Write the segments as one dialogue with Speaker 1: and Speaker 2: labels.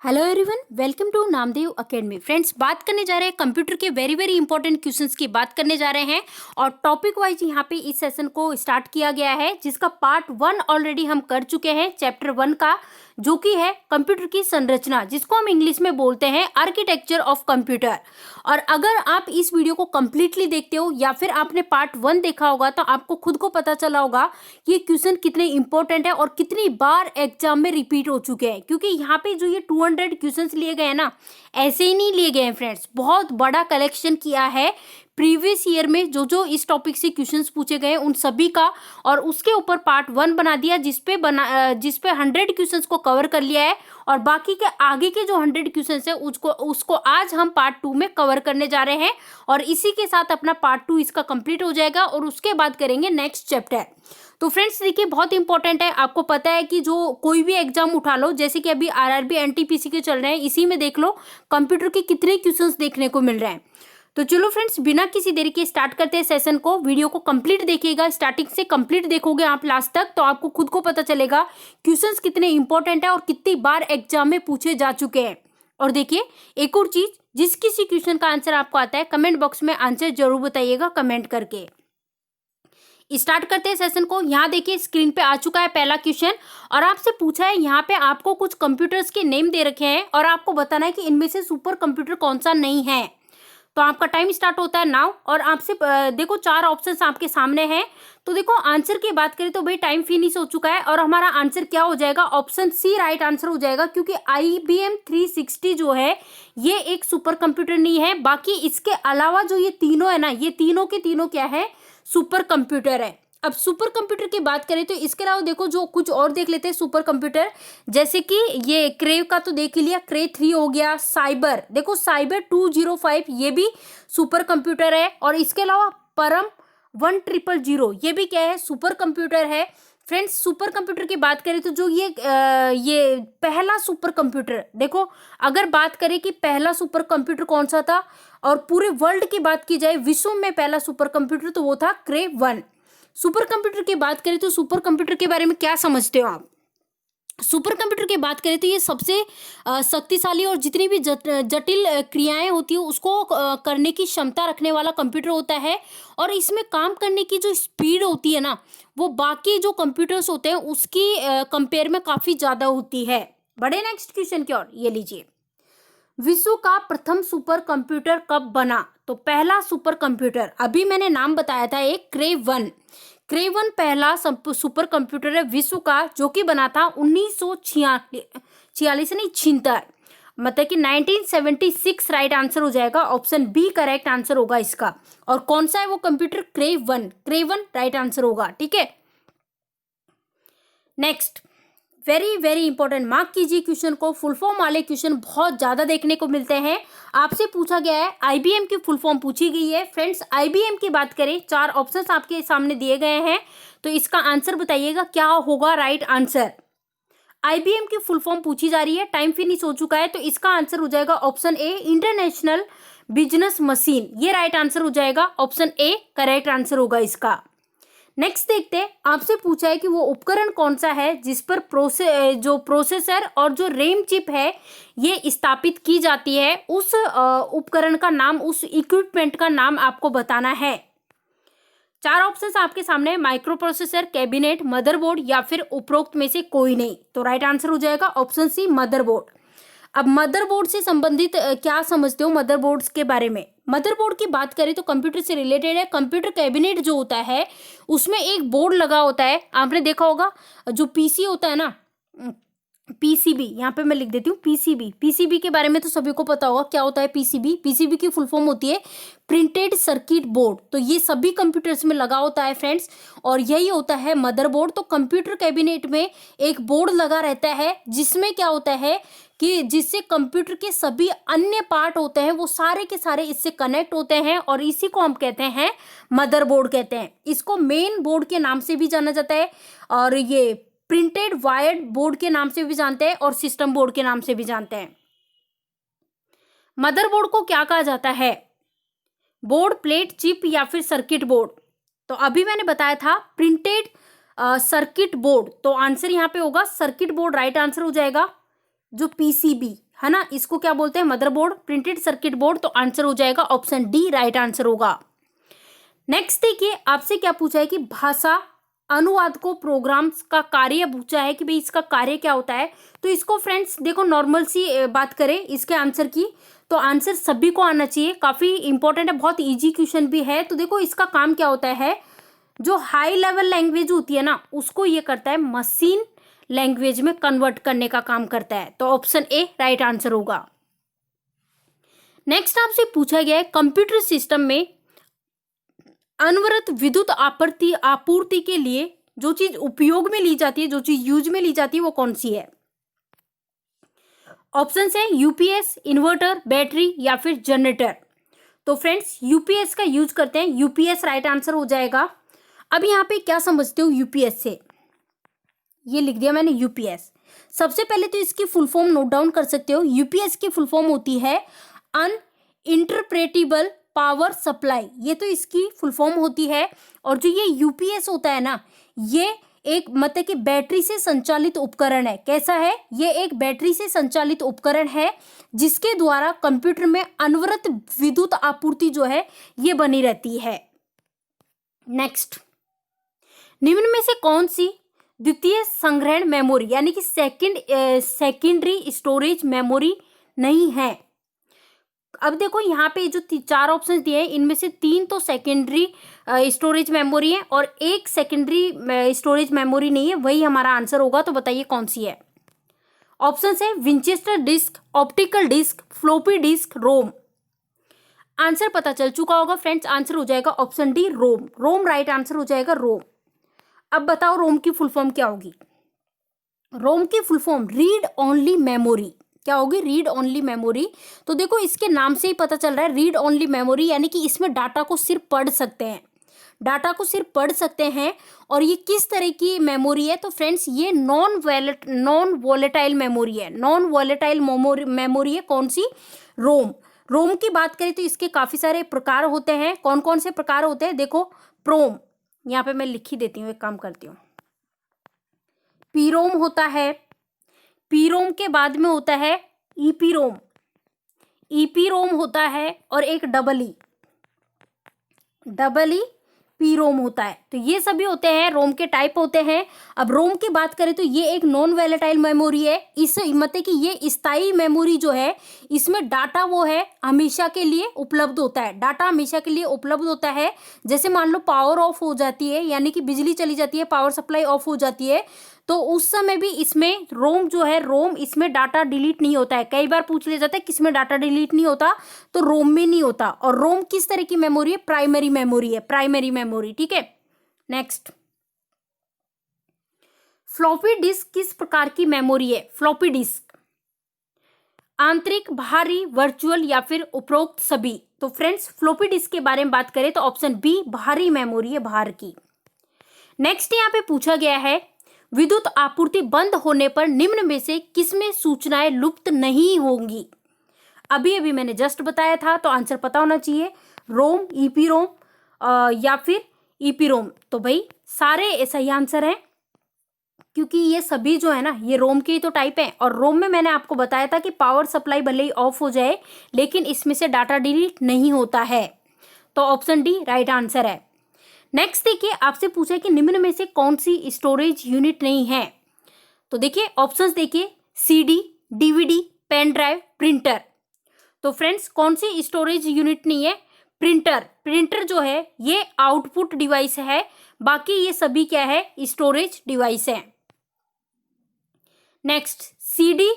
Speaker 1: Hello everyone, welcome to Namdev academy. Friends, बात करने जा रहे हैं कंप्यूटर के वेरी वेरी इंपॉर्टेंट क्वेश्चंस की बात करने जा रहे हैं। और टॉपिक वाइज यहाँ पे इस सेशन को स्टार्ट किया गया है, जिसका पार्ट 1 ऑलरेडी हम कर चुके हैं चैप्टर 1 का, जो कि है कंप्यूटर की संरचना, जिसको हम इंग्लिश में बोलते हैं आर्किटेक्चर ऑफ कंप्यूटर। और अगर आप इस वीडियो को कंप्लीटली देखते हो या फिर आपने पार्ट 1 देखा होगा, तो आपको खुद को पता चला होगा कि ये क्वेश्चन कितने इंपॉर्टेंट है और कितनी बार एग्जाम में रिपीट हो चुके हैं। क्योंकि यहाँ पे जो ये 200 क्वेश्चंस लिए गए हैं ना, ऐसे ही नहीं लिए गए हैं फ्रेंड्स, बहुत बड़ा कलेक्शन किया है प्रीवियस ईयर में जो इस टॉपिक से क्वेश्चंस पूछे गए उन सभी का, और उसके ऊपर पार्ट 1 बना दिया, जिसपे 100 क्वेश्चंस को कवर कर लिया है। और बाकी के आगे के जो 100 क्वेश्चंस है उसको आज हम पार्ट 2 में कवर करने जा रहे हैं। और इसी के साथ अपना पार्ट 2 इसका कंप्लीट हो जाएगा और उसके बाद करेंगे नेक्स्ट चैप्टर। तो फ्रेंड्स देखिए, बहुत इंपॉर्टेंट है। आपको पता है कि जो कोई भी एग्जाम उठा लो, जैसे कि अभी आरआरबी एनटीपीसी के चल रहे हैं, इसी में देख लो कंप्यूटर के कितने क्वेश्चंस देखने को मिल रहे हैं। तो चलो फ्रेंड्स, बिना किसी देरी के स्टार्ट करते हैं सेशन को। वीडियो को कंप्लीट देखिएगा, स्टार्टिंग से कंप्लीट देखोगे आप लास्ट तक, तो आपको खुद को पता चलेगा क्वेश्चंस कितने इंपॉर्टेंट है और कितनी बार एग्जाम में पूछे जा चुके हैं। और देखिए, एक और चीज, जिस किसी क्वेश्चन का आंसर आपको आता है, कमेंट बॉक्स में आंसर जरूर बताइएगा कमेंट करके। स्टार्ट करते हैं सेशन को। यहाँ देखिए, स्क्रीन पे आ चुका है पहला क्वेश्चन, और आपसे पूछा है, यहाँ पे आपको कुछ कंप्यूटर्स के नेम दे रखे हैं और आपको बताना है कि इनमें से सुपर कंप्यूटर कौन सा नहीं है। तो आपका टाइम स्टार्ट होता है नाउ। और आपसे देखो 4 ऑप्शंस आपके सामने हैं। तो देखो, आंसर की बात करें तो भाई टाइम फिनिश हो चुका है और हमारा आंसर क्या हो जाएगा, ऑप्शन सी राइट आंसर हो जाएगा। क्योंकि IBM 360 जो है ये एक सुपर कंप्यूटर नहीं है। बाकी इसके अलावा जो ये तीनों है ना, ये तीनों के तीनों क्या है, सुपर कंप्यूटर है। अब सुपर कंप्यूटर की बात करें तो इसके अलावा देखो जो कुछ और देख लेते हैं सुपर कंप्यूटर, जैसे कि ये क्रेव का तो देख ही लिया, क्रे 3 हो गया। साइबर, देखो साइबर 205 ये भी सुपर कंप्यूटर है। और इसके अलावा परम 1000 ये भी क्या है, सुपर कंप्यूटर है। फ्रेंड्स, सुपर कंप्यूटर की बात करें तो जो ये पहला सुपर कंप्यूटर, देखो अगर बात करें कि पहला सुपर कंप्यूटर कौन सा था और पूरे वर्ल्ड की बात की जाए, विश्व में पहला सुपर कंप्यूटर, तो वो था क्रे 1। सुपर कंप्यूटर की बात करें तो सुपर कंप्यूटर के बारे में क्या समझते हो आप? सुपर कंप्यूटर की बात करें तो ये सबसे शक्तिशाली और जितनी भी जटिल क्रियाएं होती है उसको करने की क्षमता रखने वाला कंप्यूटर होता है। और इसमें काम करने की जो स्पीड होती है ना, वो बाकी जो कंप्यूटर्स होते हैं उसकी कंपेयर में काफ़ी ज़्यादा होती है। बड़े नेक्स्ट क्वेश्चन की ओर, ये लीजिए, विश्व का प्रथम सुपर कंप्यूटर कब बना? तो पहला सुपर कंप्यूटर, अभी मैंने नाम बताया था एक, क्रे 1। क्रे 1 पहला सुपर कंप्यूटर है विश्व का, जो कि बना था 1946 नहीं 76, मतलब कि 1976 राइट आंसर हो जाएगा। ऑप्शन बी करेक्ट आंसर होगा इसका। और कौन सा है वो कंप्यूटर? क्रे 1, क्रे 1 राइट आंसर होगा। ठीक है, next, very very important, mark कीजिए क्वेश्चन को। फुल फॉर्म वाले क्वेश्चन बहुत ज्यादा देखने को मिलते हैं। आपसे पूछा गया है, IBM की फुल फॉर्म पूछी गई है। फ्रेंड्स, IBM की बात करें, 4 ऑप्शंस आपके सामने दिए गए हैं, तो इसका आंसर बताइएगा क्या होगा राइट आंसर। IBM की फुल फॉर्म पूछी जा रही है, टाइम फिनिश हो चुका है, तो इसका आंसर हो जाएगा option A, international business machine, ये राइट आंसर हो जाएगा। ऑप्शन ए करेक्ट आंसर होगा इसका। नेक्स्ट देखते हैं, आपसे पूछा है कि वो उपकरण कौन सा है जिस पर प्रोसेसर और जो रैम चिप है ये स्थापित की जाती है। उस उपकरण का नाम, उस इक्विपमेंट का नाम आपको बताना है। 4 ऑप्शंस आपके सामने, माइक्रो प्रोसेसर, कैबिनेट, मदरबोर्ड या फिर उपरोक्त में से कोई नहीं। तो राइट आंसर हो जाएगा ऑप्शन सी, मदरबोर्ड। अब मदरबोर्ड से संबंधित क्या समझते हो मदरबोर्ड्स के बारे में? मदरबोर्ड की बात करें तो कंप्यूटर से रिलेटेड है। कंप्यूटर कैबिनेट जो होता है उसमें एक बोर्ड लगा होता है, आपने देखा होगा। जो पीसी होता है ना, PCB, यहाँ पे मैं लिख देती हूँ PCB के बारे में तो सभी को पता होगा क्या होता है PCB की फुल फॉर्म होती है प्रिंटेड सर्किट बोर्ड। तो ये सभी कंप्यूटर्स में लगा होता है फ्रेंड्स, और यही होता है मदरबोर्ड। तो कंप्यूटर कैबिनेट में एक बोर्ड लगा रहता है जिसमें क्या होता है कि जिससे कंप्यूटर के सभी अन्य पार्ट होते हैं वो सारे के सारे इससे कनेक्ट होते हैं, और इसी को हम कहते हैं मदरबोर्ड कहते हैं। इसको मेन बोर्ड के नाम से भी जाना जाता है, और ये प्रिंटेड वायर्ड बोर्ड के नाम से भी जानते हैं, और सिस्टम बोर्ड के नाम से भी जानते हैं। मदरबोर्ड को क्या कहा जाता है? बोर्ड, प्लेट, चिप या फिर सर्किट बोर्ड? तो अभी मैंने बताया था प्रिंटेड सर्किट बोर्ड, तो आंसर यहाँ पे होगा सर्किट बोर्ड राइट आंसर हो जाएगा। जो PCB, है ना, इसको क्या बोलते हैं, मदरबोर्ड, प्रिंटेड सर्किट बोर्ड। तो आंसर हो जाएगा ऑप्शन डी राइट आंसर होगा। नेक्स्ट देखिए आपसे क्या पूछा है कि भाषा अनुवाद को प्रोग्राम्स का कार्य पूछा है कि भाई इसका कार्य क्या होता है। तो इसको फ्रेंड्स देखो नॉर्मल सी बात करें इसके आंसर की, तो आंसर सभी को आना चाहिए, काफी इंपॉर्टेंट है, बहुत इजी क्वेश्चन भी है। तो देखो इसका काम क्या होता है, जो हाई लेवल लैंग्वेज होती है ना उसको ये करता है मशीन लैंग्वेज में कन्वर्ट करने का काम करता है। तो ऑप्शन ए राइट आंसर होगा। नेक्स्ट आपसे पूछा गया है कंप्यूटर सिस्टम में अनवरत विद्युत आपूर्ति के लिए जो चीज उपयोग में ली जाती है, जो चीज यूज में ली जाती है, वो कौन सी है। ऑप्शन है यूपीएस, इन्वर्टर, बैटरी या फिर जनरेटर। तो फ्रेंड्स यूपीएस का यूज करते हैं, यूपीएस राइट आंसर हो जाएगा। अब यहाँ पे क्या समझते हो यूपीएस से, ये लिख दिया मैंने यूपीएस। सबसे पहले तो इसकी फुल फॉर्म नोट डाउन कर सकते हो। यूपीएस की फुल फॉर्म होती है अनइंटरप्रेटेबल पावर सप्लाई, ये तो इसकी फुल फॉर्म होती है। और जो ये यूपीएस होता है ना, ये एक मतलब कि बैटरी से संचालित उपकरण है। कैसा है, ये एक बैटरी से संचालित उपकरण है जिसके द्वारा कंप्यूटर में अनवरत विद्युत आपूर्ति जो है ये बनी रहती है। नेक्स्ट, निम्न में से कौन सी द्वितीय संग्रहण मेमोरी यानी कि सेकेंडरी स्टोरेज मेमोरी नहीं है। अब देखो यहाँ पे जो चार ऑप्शन दिए हैं इनमें से 3 तो सेकेंडरी स्टोरेज मेमोरी है और एक सेकेंडरी स्टोरेज मेमोरी नहीं है, वही हमारा आंसर होगा। तो बताइए कौन सी है। ऑप्शन है Winchester disk, optical disk, floppy disk, ROM. Answer पता चल चुका होगा फ्रेंड्स, आंसर हो जाएगा option D ROM. ROM right answer हो जाएगा, रोम। अब बताओ रोम की फुल फॉर्म क्या होगी। रोम की full form read only memory. क्या होगी, रीड ओनली मेमोरी। तो देखो इसके नाम से ही पता चल रहा है रीड ओनली मेमोरी, यानी कि इसमें डाटा को सिर्फ पढ़ सकते हैं, डाटा को सिर्फ पढ़ सकते हैं। और ये किस तरह की मेमोरी है, तो फ्रेंड्स ये नॉन वॉलेटाइल मेमोरी है। नॉन वॉलेटाइल मेमोरी है कौन सी, रोम। रोम की बात करें तो इसके काफी सारे प्रकार होते हैं। कौन कौन से प्रकार होते हैं, देखो प्रोम, यहाँ पे मैं लिख ही देती हूँ, एक काम करती हूँ। पीरोम होता है, पीरोम के बाद में होता है ईपीरोम, ईपीरोम होता है, और एक डबल ई पीरोम होता है। तो ये सभी होते हैं रोम के टाइप होते हैं। अब रोम की बात करें तो ये एक नॉन वॉलेटाइल मेमोरी है। इस मतलब कि ये स्थायी मेमोरी जो है इसमें डाटा वो है हमेशा के लिए उपलब्ध होता है, डाटा हमेशा के लिए उपलब्ध होता है। जैसे मान लो पावर ऑफ हो जाती है, यानी कि बिजली चली जाती है, पावर सप्लाई ऑफ हो जाती है, तो उस समय भी इसमें रोम जो है, रोम इसमें डाटा डिलीट नहीं होता है। कई बार पूछ लिया जाता है किसमें डाटा डिलीट नहीं होता, तो रोम में नहीं होता। और रोम किस तरह की मेमोरी है, प्राइमरी मेमोरी है, प्राइमरी मेमोरी, ठीक है। नेक्स्ट, फ्लॉपी डिस्क किस प्रकार की मेमोरी है। फ्लॉपी डिस्क आंतरिक, बाहरी, वर्चुअल या फिर उपरोक्त सभी। तो फ्रेंड्स फ्लॉपी डिस्क के बारे में बात करें तो ऑप्शन बी बाहरी मेमोरी है, बाहर की। नेक्स्ट यहाँ पे पूछा गया है विद्युत आपूर्ति बंद होने पर निम्न में से किसमें सूचनाएं लुप्त नहीं होंगी। अभी अभी मैंने जस्ट बताया था, तो आंसर पता होना चाहिए, रोम, ईपीरोम या फिर ईपीरोम। तो भाई सारे सही आंसर हैं, क्योंकि ये सभी जो है ना ये रोम के ही तो टाइप है। और रोम में मैंने आपको बताया था कि पावर सप्लाई भले ही ऑफ हो जाए लेकिन इसमें से डाटा डिलीट नहीं होता है। तो ऑप्शन डी राइट आंसर है। नेक्स्ट देखिए आपसे पूछा है कि निम्न में से कौन सी स्टोरेज यूनिट नहीं है। तो देखिए ऑप्शंस देखिए, CD, DVD, pen drive, printer. तो फ्रेंड्स कौन सी स्टोरेज यूनिट नहीं है, प्रिंटर। प्रिंटर जो है ये आउटपुट डिवाइस है, बाकी ये सभी क्या है, स्टोरेज डिवाइस है। नेक्स्ट, सीडी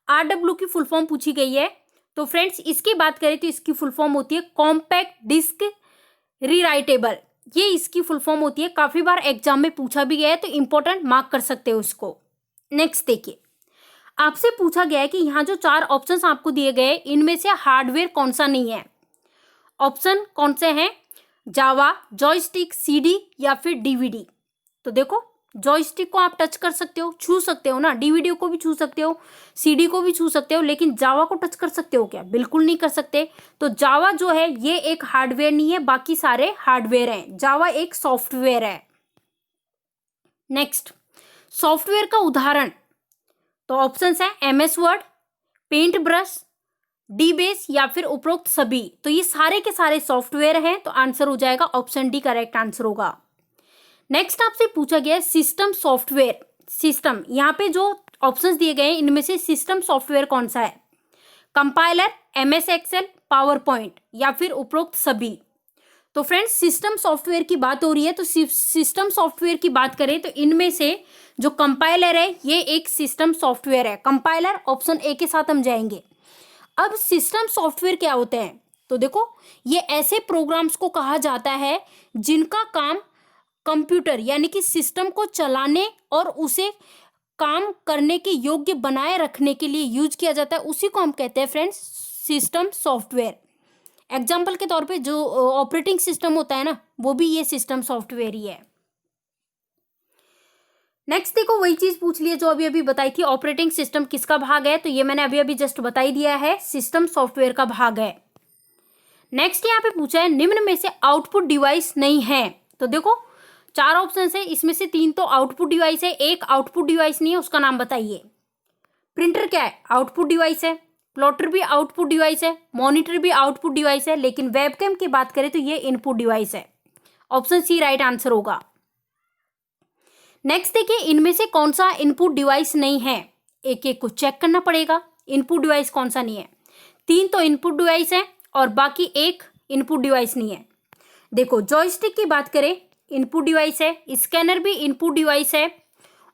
Speaker 1: आरडब्ल्यू की फुल फॉर्म पूछी गई है। तो फ्रेंड्स इसकी बात करें तो इसकी फुल फॉर्म होती है कॉम्पैक्ट डिस्क रीराइटेबल, ये इसकी फुल फॉर्म होती है। काफी बार एग्जाम में पूछा भी गया है, तो इंपॉर्टेंट मार्क कर सकते हो इसको। नेक्स्ट देखिए आपसे पूछा गया है कि यहाँ जो 4 ऑप्शंस आपको दिए गए इनमें से हार्डवेयर कौन सा नहीं है। ऑप्शन कौन से हैं, जावा, जॉयस्टिक, सीडी या फिर डीवीडी। तो देखो जॉयस्टिक को आप टच कर सकते हो, छू सकते हो ना, डीवीडी को भी छू सकते हो, सीडी को भी छू सकते हो, लेकिन जावा को टच कर सकते हो क्या, बिल्कुल नहीं कर सकते। तो जावा जो है ये एक हार्डवेयर नहीं है, बाकी सारे हार्डवेयर हैं, जावा एक सॉफ्टवेयर है। नेक्स्ट, सॉफ्टवेयर का उदाहरण, तो ऑप्शंस है MS Word, paintbrush, dBase या फिर उपरोक्त सभी। तो ये सारे के सारे सॉफ्टवेयर हैं, तो आंसर हो जाएगा ऑप्शन डी करेक्ट आंसर होगा। नेक्स्ट आपसे पूछा गया है सिस्टम सॉफ्टवेयर। सिस्टम, यहाँ पे जो ऑप्शंस दिए गए हैं इनमें से सिस्टम सॉफ्टवेयर कौन सा है? Compiler, MS Excel, PowerPoint या फिर उपरोक्त सभी। तो फ्रेंड्स सिस्टम सॉफ्टवेयर की बात हो रही है, तो सिस्टम सॉफ्टवेयर की बात करें तो इनमें से जो कंपाइलर है ये एक सिस्टम सॉफ्टवेयर है। कंपाइलर ऑप्शन ए के साथ हम जाएंगे। अब सिस्टम सॉफ्टवेयर क्या होते हैं? तो देखो, ये ऐसे प्रोग्राम्स को कहा जाता है जिनका काम कंप्यूटर यानी कि सिस्टम को चलाने और उसे काम करने के योग्य बनाए रखने के लिए यूज किया जाता है, उसी को हम कहते हैं फ्रेंड्स सिस्टम सॉफ्टवेयर। एग्जाम्पल के तौर पे जो ऑपरेटिंग सिस्टम होता है ना, वो भी ये सिस्टम सॉफ्टवेयर ही है। नेक्स्ट देखो, वही चीज पूछ लिया जो अभी अभी बताई थी, ऑपरेटिंग सिस्टम किसका भाग है? तो ये मैंने अभी अभी जस्ट बताई दिया है, सिस्टम सॉफ्टवेयर का भाग है। नेक्स्ट यहाँ पे पूछा है निम्न में से आउटपुट डिवाइस नहीं है। तो देखो 4 ऑप्शन है, इसमें से 3 तो आउटपुट डिवाइस है, एक आउटपुट डिवाइस नहीं है, उसका नाम बताइए। प्रिंटर क्या है? आउटपुट डिवाइस है। प्लॉटर भी आउटपुट डिवाइस है। मॉनिटर भी आउटपुट डिवाइस है। लेकिन वेबकैम की बात करें तो ये इनपुट डिवाइस है। ऑप्शन सी राइट आंसर होगा। नेक्स्ट देखिए, इनमें से कौन सा इनपुट डिवाइस नहीं है? एक एक को चेक करना पड़ेगा, इनपुट डिवाइस कौन सा नहीं है। 3 तो इनपुट डिवाइस है और बाकी एक इनपुट डिवाइस नहीं है। देखो, जॉयस्टिक की बात करें इनपुट डिवाइस है, स्कैनर भी इनपुट डिवाइस है,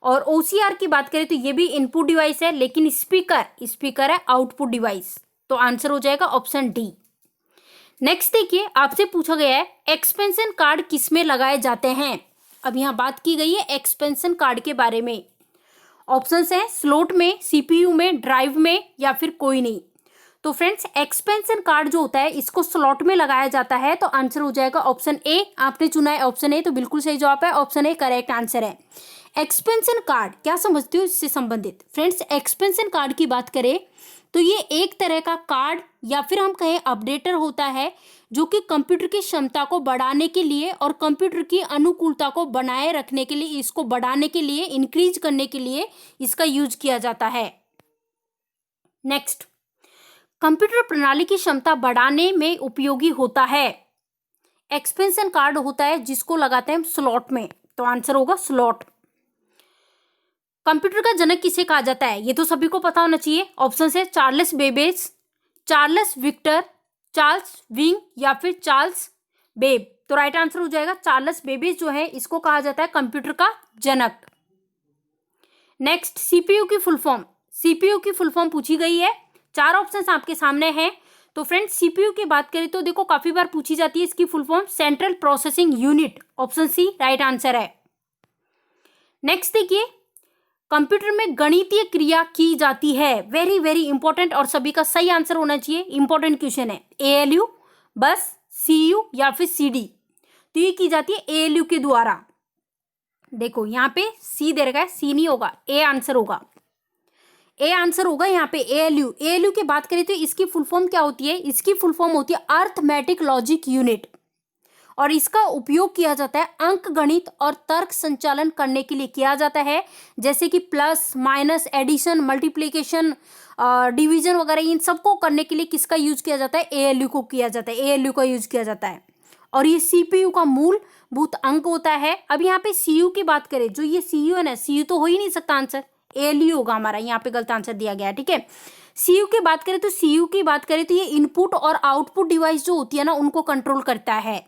Speaker 1: और ओसीआर की बात करें तो ये भी इनपुट डिवाइस है, लेकिन स्पीकर है आउटपुट डिवाइस। तो आंसर हो जाएगा ऑप्शन डी। नेक्स्ट देखिए, आपसे पूछा गया है एक्सपेंशन कार्ड किसमें लगाए जाते हैं। अब यहाँ बात की गई है एक्सपेंशन कार्ड के बारे में। ऑप्शंस हैं स्लॉट में, सीपीयू में, ड्राइव में या फिर कोई नहीं। तो फ्रेंड्स एक्सपेंशन कार्ड जो होता है इसको स्लॉट में लगाया जाता है, तो आंसर हो जाएगा ऑप्शन ए। आपने चुना है ऑप्शन ए, तो बिल्कुल सही जवाब है, ऑप्शन ए करेक्ट आंसर है। एक्सपेंशन कार्ड क्या समझते हो इससे संबंधित? फ्रेंड्स एक्सपेंशन कार्ड की बात करें तो ये एक तरह का कार्ड या फिर हम कहें अपडेटर होता है जो कि कंप्यूटर की क्षमता को बढ़ाने के लिए और कंप्यूटर की अनुकूलता को बनाए रखने के लिए, इसको बढ़ाने के लिए, इंक्रीज करने के लिए इसका यूज किया जाता है। नेक्स्ट, कंप्यूटर प्रणाली की क्षमता बढ़ाने में उपयोगी होता है। एक्सपेंशन कार्ड होता है जिसको लगाते हैं हम स्लॉट में, तो आंसर होगा स्लॉट। कंप्यूटर का जनक किसे कहा जाता है? ये तो सभी को पता होना चाहिए। ऑप्शन है Charles Babbage, Charles Victor, Charles Wing या फिर चार्ल्स बेब। तो राइट आंसर हो जाएगा चार्ल्स बेबेज जो है इसको कहा जाता है कंप्यूटर का जनक। नेक्स्ट, सीपीयू की फुल फॉर्म। सीपीयू की फुल फॉर्म पूछी गई है, 4 ऑप्शंस आपके सामने हैं। तो फ्रेंड्स सीपीयू की बात करें तो देखो काफी बार पूछी जाती है इसकी full form central processing unit. Option C right answer है। नेक्स्ट देखिए, कंप्यूटर में गणितीय क्रिया की जाती है। वेरी वेरी इंपॉर्टेंट और सभी का सही आंसर होना चाहिए, इंपॉर्टेंट क्वेश्चन है। एएलयू, बस, सीयू या फिर सीडी। तो ये की जाती है एएलयू के द्वारा। देखो यहाँ पे सी दे रखा है, सी नहीं होगा, ए आंसर होगा। ए आंसर होगा यहाँ पे एएलयू। एएलयू की बात करें तो इसकी फुल फॉर्म क्या होती है? इसकी फुल फॉर्म होती है अर्थमेटिक लॉजिक यूनिट, और इसका उपयोग किया जाता है अंक गणित और तर्क संचालन करने के लिए किया जाता है, जैसे कि plus, minus, addition, multiplication, division वगैरह, इन सबको करने के लिए किसका यूज किया जाता है? एएलयू को किया जाता है, एएलयू का यूज किया जाता है। और ये सीपीयू का मूलभूत अंक होता है। अब यहाँ पे सीयू की बात करें, जो ये सीयू है ना, सीयू तो हो ही नहीं सकता आंसर, एएलयू होगा हमारा, यहाँ पे गलत आंसर दिया गया है, ठीक है। सीयू की बात करें तो सीयू की बात करें तो ये इनपुट और आउटपुट डिवाइस जो होती है ना उनको कंट्रोल करता है।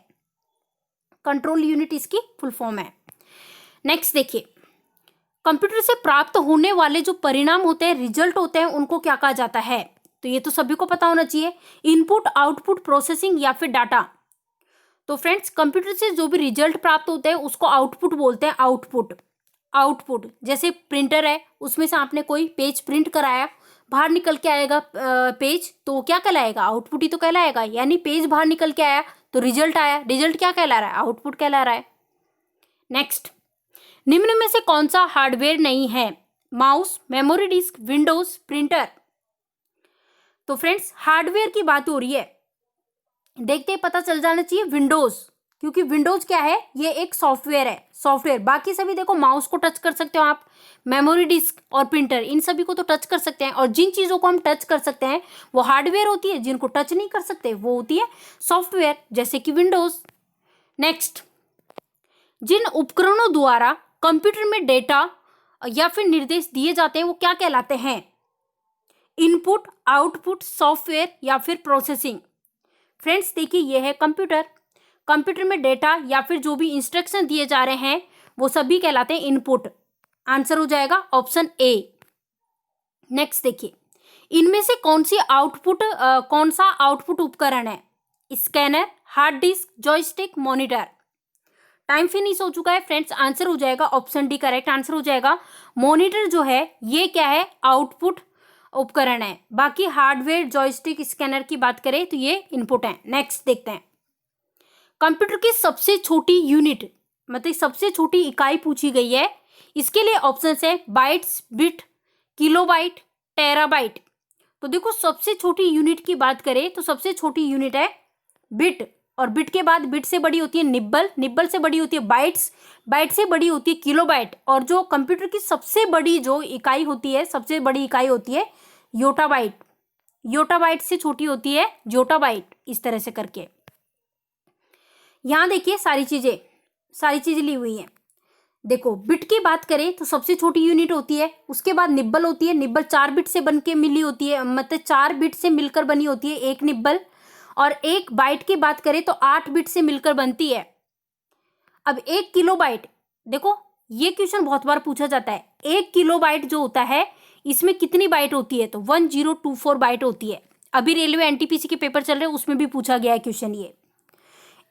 Speaker 1: कंट्रोल यूनिट इसकी फुल फॉर्म है। नेक्स्ट देखिए, कंप्यूटर से प्राप्त होने वाले जो परिणाम होते हैं, रिजल्ट होते हैं, उनको क्या कहा जाता है? तो ये तो सभी को पता होना चाहिए, इनपुट, आउटपुट, प्रोसेसिंग या फिर डाटा। तो फ्रेंड्स कंप्यूटर से जो भी रिजल्ट प्राप्त होते हैं उसको आउटपुट बोलते हैं। आउटपुट जैसे प्रिंटर है, उसमें से आपने कोई पेज प्रिंट कराया, बाहर निकल के आएगा पेज, तो क्या कहलाएगा? आउटपुट ही तो कहलाएगा। यानी पेज बाहर निकल के आया तो रिजल्ट आया, रिजल्ट क्या कहला रहा है? आउटपुट कहला रहा है। नेक्स्ट, निम्न में से कौन सा हार्डवेयर नहीं है? Mouse, memory disk, Windows, printer. तो फ्रेंड्स हार्डवेयर की बात हो रही है, देखते ही पता चल जाना चाहिए विंडोज। क्योंकि विंडोज क्या है, ये एक सॉफ्टवेयर है, सॉफ्टवेयर। बाकी सभी देखो माउस को टच कर सकते हो आप, मेमोरी डिस्क और प्रिंटर, इन सभी को तो टच कर सकते हैं। और जिन चीजों को हम टच कर सकते हैं वो हार्डवेयर होती है, जिनको टच नहीं कर सकते वो होती है सॉफ्टवेयर, जैसे कि विंडोज। नेक्स्ट, जिन उपकरणों द्वारा कंप्यूटर में डेटा या फिर निर्देश दिए जाते हैं वो क्या कहलाते हैं? इनपुट, आउटपुट, सॉफ्टवेयर या फिर प्रोसेसिंग। फ्रेंड्स देखिए, ये है कंप्यूटर। कंप्यूटर में डेटा या फिर जो भी इंस्ट्रक्शन दिए जा रहे हैं वो सभी कहलाते हैं इनपुट। आंसर हो जाएगा ऑप्शन ए। नेक्स्ट देखिए, इनमें से कौन सा आउटपुट उपकरण है? Scanner, hard disk, joystick, monitor. Time finish हो चुका है फ्रेंड्स। आंसर हो जाएगा ऑप्शन डी, करेक्ट आंसर हो जाएगा। मॉनिटर जो है ये क्या है? आउटपुट उपकरण है। बाकी हार्डवेयर, जॉयस्टिक, स्कैनर की बात करें तो ये इनपुट है। नेक्स्ट देखते हैं, कंप्यूटर की सबसे छोटी यूनिट, मतलब सबसे छोटी इकाई पूछी गई है। इसके लिए ऑप्शन है बाइट्स, बिट, किलोबाइट, टेराबाइट। तो देखो, सबसे छोटी यूनिट की बात करें तो सबसे छोटी यूनिट है बिट, और बिट के बाद बिट से बड़ी होती है निब्बल, निब्बल से बड़ी होती है बाइट्स, बाइट से बड़ी होती है किलोबाइट, और जो कंप्यूटर की सबसे बड़ी जो इकाई होती है, सबसे बड़ी इकाई होती है योटाबाइट। योटाबाइट से छोटी होती है जोटाबाइट। इस तरह से करके यहां देखिए सारी चीजें ली हुई हैं। देखो, बिट की बात करें तो सबसे छोटी यूनिट होती है, उसके बाद निब्बल होती है। निब्बल 4 बिट से बन के मिली होती है, मतलब 4 बिट से मिलकर बनी होती है एक निब्बल। और एक बाइट की बात करें तो 8 बिट से मिलकर बनती है। अब 1 किलोबाइट, देखो ये क्वेश्चन बहुत बार पूछा जाता है, 1 किलोबाइट जो होता है इसमें कितनी बाइट होती है? तो 1024 बाइट होती है। अभी रेलवे एनटीपीसी के पेपर चल रहे हैं, उसमें भी पूछा गया है क्वेश्चन ये।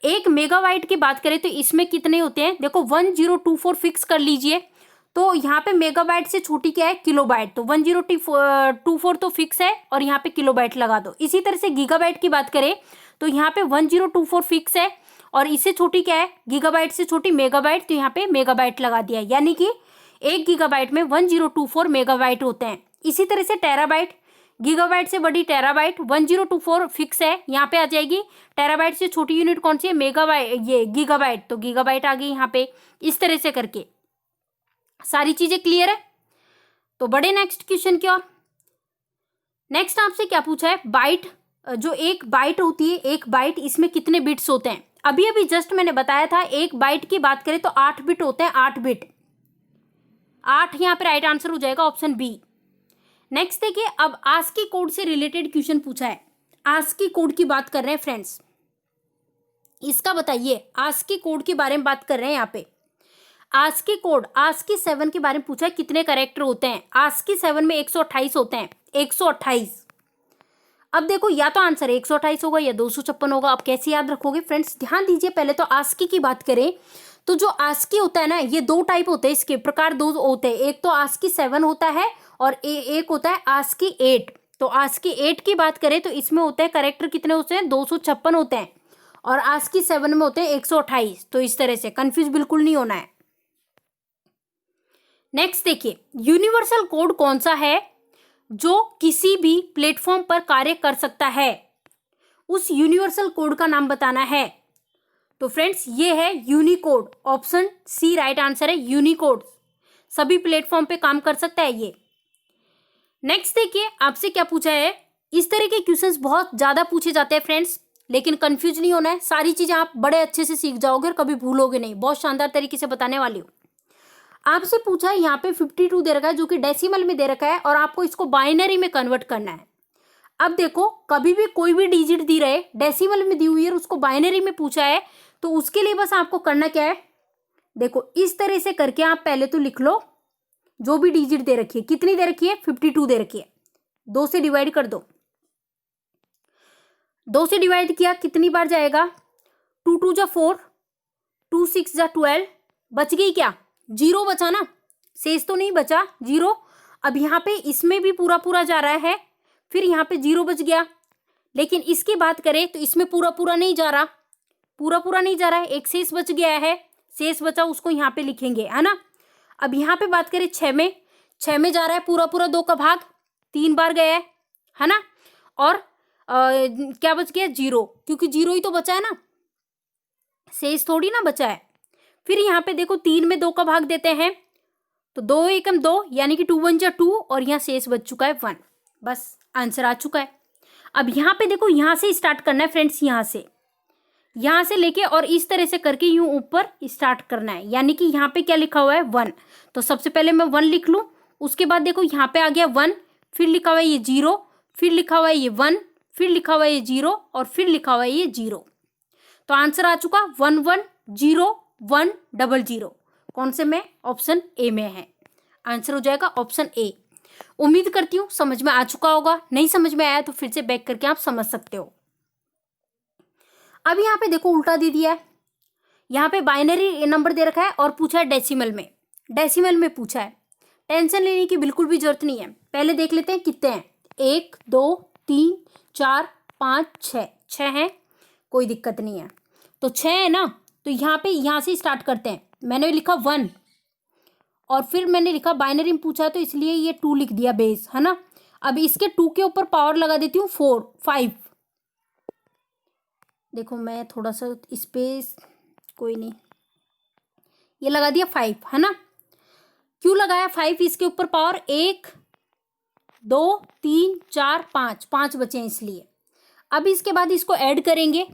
Speaker 1: 1 मेगाबाइट की बात करें तो इसमें कितने होते हैं? देखो 1024 फिक्स कर लीजिए, तो यहाँ पे मेगाबाइट से छोटी क्या है? किलोबाइट। तो 1024 तो फिक्स है और यहाँ पे किलोबाइट लगा दो। इसी तरह से गीगाबाइट की बात करें तो यहाँ पे 1024 फिक्स है, और इससे छोटी क्या है? गीगाबाइट से छोटी मेगाबाइट, तो यहाँ पे मेगाबाइट लगा दिया, यानी कि 1 गीगाबाइट में 1024 मेगाबाइट होते हैं। इसी तरह से टेराबाइट, गीगाबाइट से बड़ी टेराबाइट, 1024 फिक्स है, यहाँ पे आ जाएगी। टेराबाइट से छोटी यूनिट कौन सी है? मेगाबाइट, ये गीगाबाइट, तो गीगाबाइट आ गई यहाँ पे। इस तरह से करके सारी चीजें क्लियर है, तो बड़े नेक्स्ट क्वेश्चन की ओर। नेक्स्ट आपसे क्या पूछा है? बाइट, जो एक बाइट होती है, एक बाइट, इसमें कितने बिट्स होते हैं? अभी अभी जस्ट मैंने बताया था, एक बाइट की बात करें तो 8 बिट होते हैं, 8 बिट। 8 यहाँ पे राइट आंसर हो जाएगा ऑप्शन बी। नेक्स्ट देखिए, अब आस्की कोड से रिलेटेड क्वेश्चन पूछा है। आस्की कोड की बात कर रहे हैं फ्रेंड्स, इसका बताइए। आस्की कोड के बारे में बात कर रहे हैं यहाँ पे। आस्की कोड, आस्की 7 के बारे में पूछा है, कितने कैरेक्टर होते हैं? आस्की 7 में 128 होते हैं, 128। अब देखो, या तो आंसर 128 होगा या 256 होगा। आप कैसे याद रखोगे फ्रेंड्स? ध्यान दीजिए, पहले तो आस्की की बात करें तो जो आस्की होता है ना, ये 2 टाइप होते हैं, इसके प्रकार 2 होते हैं। एक तो आस्की 7 होता है और एक होता है आस्की 8। तो आस्की 8 की बात करें तो इसमें होते हैं कैरेक्टर कितने होते हैं? 256 होते हैं, और आस्की 7 में होते हैं 128। तो इस तरह से कंफ्यूज बिल्कुल नहीं होना है। नेक्स्ट देखिए, यूनिवर्सल कोड कौन सा है जो किसी भी प्लेटफॉर्म पर कार्य कर सकता है? उस यूनिवर्सल कोड का नाम बताना है। तो फ्रेंड्स ये है Unicode, option C right answer है, यूनिकोड। सभी प्लेटफॉर्म पे काम कर सकता है ये। नेक्स्ट देखिए, आपसे क्या पूछा है? इस तरह के क्वेश्चंस बहुत ज्यादा पूछे जाते हैं फ्रेंड्स, लेकिन कंफ्यूज नहीं होना है। सारी चीजें आप बड़े अच्छे से सीख जाओगे और कभी भूलोगे नहीं। बहुत शानदार तरीके से बताने वाली हूँ। आपसे पूछा है, यहाँ पे 52 दे रखा है जो कि डेसिमल में दे रखा है, और आपको इसको बाइनरी में कन्वर्ट करना है। अब देखो, कभी भी कोई भी डिजिट दी रहे, डेसिमल में दी हुई है, उसको बाइनरी में पूछा है, तो उसके लिए बस आपको करना क्या है? देखो इस तरह से करके आप पहले तो लिख लो जो भी डिजिट दे रखी है। कितनी दे रखी है? 52 दे रखी है। 2 से डिवाइड कर दो। 2 से डिवाइड किया, कितनी बार जाएगा? 2 2 जा 4, 2 6 जा 12, बच गई क्या? 0 बचा ना, शेष तो नहीं बचा, 0। अब यहाँ पे इसमें भी पूरा पूरा जा रहा है, फिर यहाँ पे 0 बच गया। लेकिन इसकी बात करें तो इसमें पूरा पूरा नहीं जा रहा, पूरा पूरा नहीं जा रहा है, एक शेष बच गया है। शेष बचा उसको यहाँ पे लिखेंगे, है ना। अब यहाँ पे बात करें 6 में, 6 में जा रहा है पूरा पूरा 2 का भाग, 3 बार गया है ना। और क्या बच गया? 0, क्योंकि 0 ही तो बचा है ना। शेष थोड़ी ना बचा है। फिर यहाँ पे देखो 3 में 2 का भाग देते हैं तो 2 एकम 2 यानी कि 2 1 जा 2 और यहाँ शेष बच चुका है 1। बस आंसर आ चुका है। अब यहाँ पे देखो यहाँ से स्टार्ट करना है फ्रेंड्स, यहाँ से लेके और इस तरह से करके यूं ऊपर स्टार्ट करना है। यानी कि यहाँ पे क्या लिखा हुआ है 1, तो सबसे पहले मैं 1 लिख लूँ। उसके बाद देखो यहाँ पे आ गया 1, फिर लिखा हुआ है ये 0, फिर लिखा हुआ है ये 1, फिर लिखा हुआ है ये 0 और फिर लिखा हुआ है ये 0। तो आंसर आ चुका 1 1 0 1 0 0। कौन से में? ऑप्शन ए में है। आंसर हो जाएगा ऑप्शन ए। उम्मीद करती हूँ समझ में आ चुका होगा। नहीं समझ में आया तो फिर से बैक करके आप समझ सकते हो। अब यहाँ पे देखो उल्टा दे दिया है। यहाँ पे बाइनरी नंबर दे रखा है और पूछा है डेसिमल में पूछा है। टेंशन लेने की बिल्कुल भी जरूरत नहीं है। पहले देख लेते हैं कितने हैं। 1 2 3 4 5 6 6 हैं, कोई दिक्कत नहीं है। तो 6 है ना, तो यहाँ से स्टार्ट करते हैं। मैंने लिखा 1 और फिर मैंने लिखा बाइनरी में पूछा तो इसलिए ये 2 लिख दिया बेस, है ना। अब इसके 2 के ऊपर पावर लगा देती हूँ 4 5। देखो मैं थोड़ा सा स्पेस, कोई नहीं, ये लगा दिया 5, है ना। क्यों लगाया 5? इसके ऊपर पावर 1 2 3 4 5 5 बचे हैं इसलिए। अब इसके बाद इसको ऐड करेंगे।